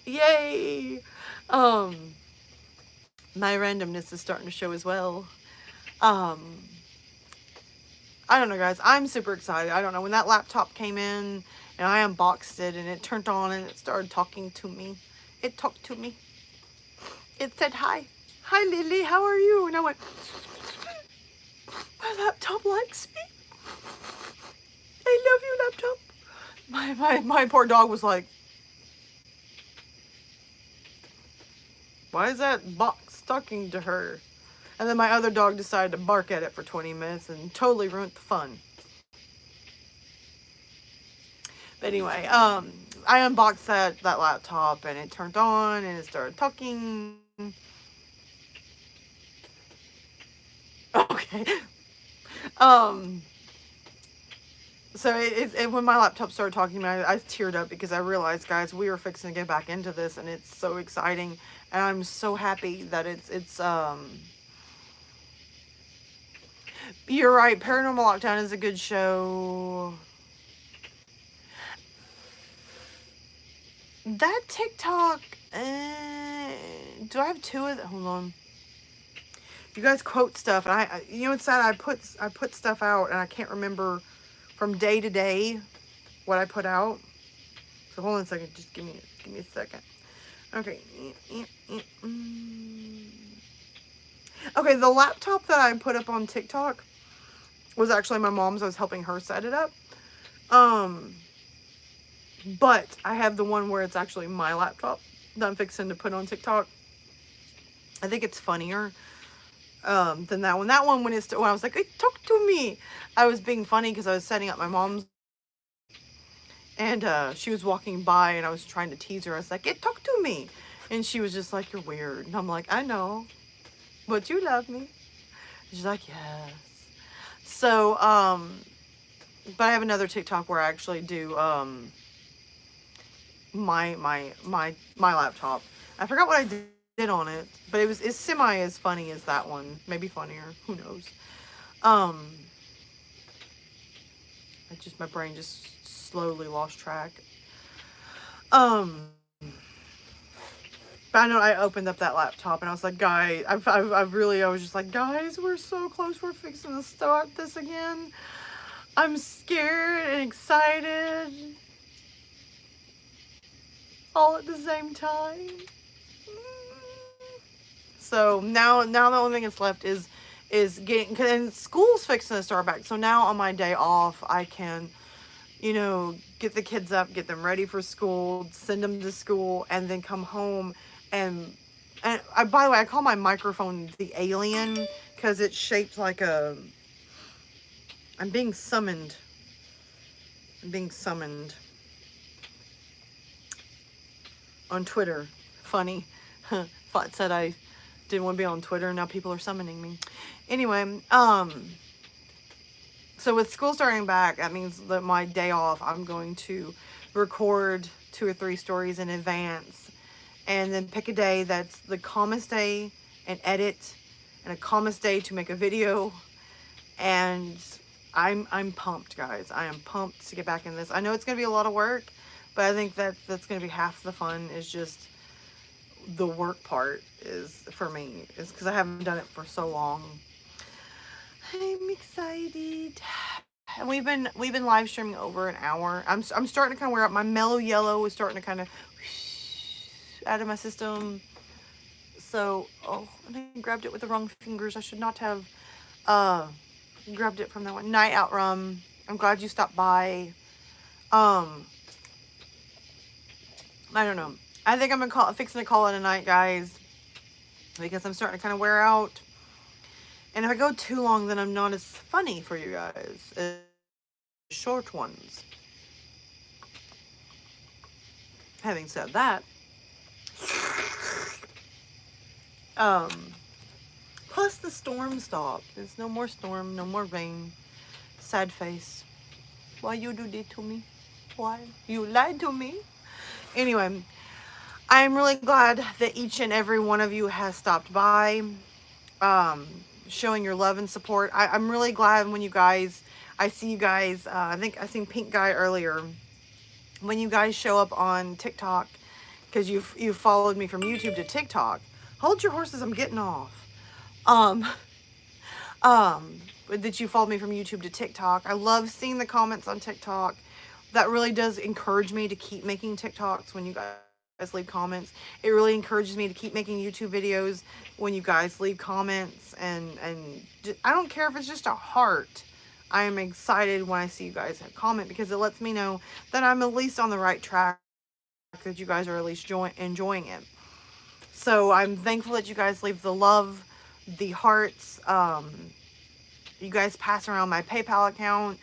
Yay! My randomness is starting to show as well. I don't know, guys. I'm super excited. I don't know. When that laptop came in and I unboxed it and it turned on and it started talking to me. It talked to me. It said, hi. Hi, Lily. How are you? And I went, my laptop likes me. I love you, laptop. My poor dog was like, why is that box talking to her? And then my other dog decided to bark at it for 20 minutes and totally ruined the fun. But anyway, I unboxed that laptop and it turned on and it started talking. Okay. Um. So when my laptop started talking to me, I teared up because I realized, guys, we are fixing to get back into this, and it's so exciting, and I'm so happy that it's. You're right. Paranormal Lockdown is a good show. That TikTok. Do I have two of them? Hold on. You guys quote stuff, and you know, it's sad. I put stuff out, and I can't remember from day to day what I put out. So hold on a second. Just give me a second. Okay. Okay, the laptop that I put up on TikTok was actually my mom's. I was helping her set it up. But I have the one where it's actually my laptop that I'm fixing to put on TikTok. I think it's funnier than that one. That one, when I was like, hey, talk to me, I was being funny because I was setting up my mom's, and she was walking by, and I was trying to tease her. I was like, hey, talk to me, and she was just like, you're weird, and I'm like, I know, but you love me. She's like, yes. So but I have another TikTok where I actually do my laptop. I forgot what I did on it, but it's semi as funny as that one, maybe funnier, who knows. My brain just slowly lost track. But I know I opened up that laptop and I was like, guys, I was just like, guys, we're so close, we're fixing to start this again. I'm scared and excited all at the same time. So now the only thing that's left is getting, and school's fixing to start back. So now on my day off, I can, you know, get the kids up, get them ready for school, send them to school, and then come home. And by the way, I call my microphone the Alien because it's shaped like a. I'm being summoned. On Twitter. Funny. Thought said I didn't want to be on Twitter. Now people are summoning me. Anyway, so with school starting back, that means that my day off, I'm going to record 2 or 3 stories in advance, and then pick a day that's the calmest day and edit, and a calmest day to make a video. And I'm pumped, guys. I am pumped to get back in this. I know it's gonna be a lot of work, but I think that's gonna be half the fun. Is just the work part is for me, is because I haven't done it for so long. I'm excited. And we've been live streaming over an hour. I'm starting to kind of wear out. My mellow yellow is starting to kind of out of my system. So, oh, I grabbed it with the wrong fingers. I should not have grabbed it from that one. Night Out Rum. I'm glad you stopped by. I don't know. I think I'm fixing to call it a night, guys, because I'm starting to kind of wear out. And if I go too long, then I'm not as funny for you guys as short ones. Having said that, plus the storm stopped. There's no more storm, no more rain. Sad face. Why you do this to me? Why? You lied to me? Anyway, I'm really glad that each and every one of you has stopped by, showing your love and support. I'm really glad when you guys, I see you guys, I think I seen Pink Guy earlier, when you guys show up on TikTok, because you followed me from YouTube to TikTok. Hold your horses, I'm getting off. That you followed me from YouTube to TikTok. I love seeing the comments on TikTok. That really does encourage me to keep making TikToks when you guys leave comments. It really encourages me to keep making YouTube videos when you guys leave comments, and just, I don't care if it's just a heart. I am excited when I see you guys comment, because it lets me know that I'm at least on the right track, that you guys are at least enjoying it. So I'm thankful that you guys leave the love, the hearts. You guys pass around my PayPal account.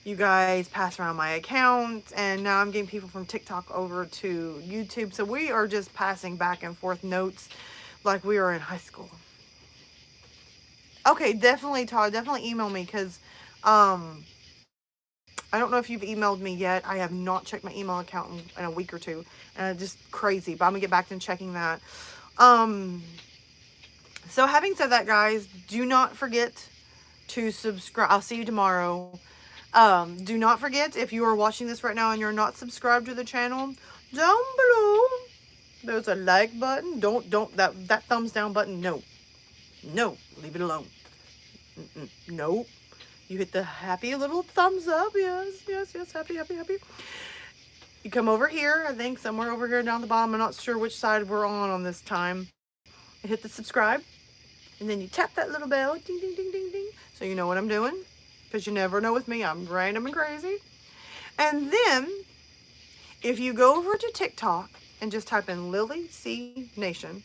you guys pass around my account, and now I'm getting people from TikTok over to YouTube. So we are just passing back and forth notes like we are in high school. Okay, definitely, Todd. Definitely email me, because I don't know if you've emailed me yet. I have not checked my email account in a week or two. Just crazy. But I'm going to get back to checking that. So having said that, guys, do not forget to subscribe. I'll see you tomorrow. Do not forget, if you are watching this right now and you're not subscribed to the channel, down below, there's a like button. That thumbs down button. No, leave it alone. No. You hit the happy little thumbs up. Yes, happy. You come over here, I think somewhere over here down the bottom. I'm not sure which side we're on this time. You hit the subscribe, and then you tap that little bell, ding, ding, ding, ding, ding, so you know what I'm doing, because you never know with me. I'm random and crazy. And then, if you go over to TikTok and just type in Lily C Nation,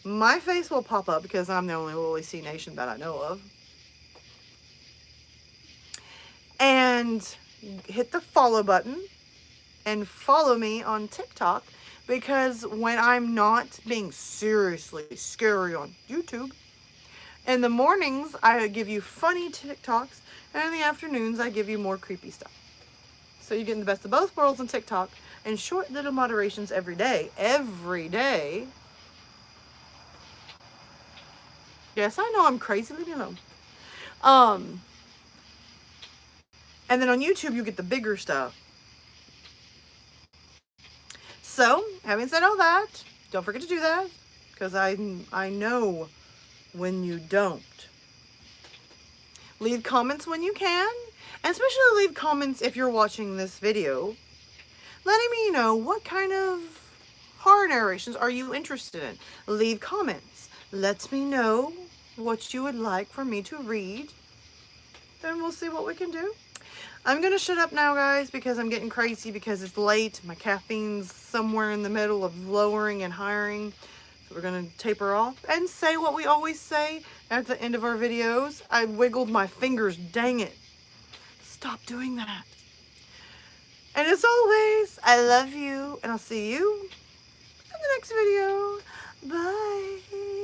my face will pop up, because I'm the only Lily C Nation that I know of. And hit the follow button and follow me on TikTok, because when I'm not being seriously scary on YouTube, in the mornings I give you funny TikToks, and in the afternoons I give you more creepy stuff. So you're getting the best of both worlds on TikTok, and short little moderations every day. Yes, I know I'm crazy. Leave me alone. And then on YouTube you get the bigger stuff. So, having said all that, don't forget to do that, because I know when you don't. Leave comments when you can, and especially leave comments if you're watching this video, letting me know what kind of horror narrations are you interested in. Leave comments. Let me know what you would like for me to read, then we'll see what we can do. I'm going to shut up now, guys, because I'm getting crazy, because it's late. My caffeine's somewhere in the middle of lowering and highering. So we're going to taper off and say what we always say at the end of our videos. I wiggled my fingers. Dang it. Stop doing that. And as always, I love you, and I'll see you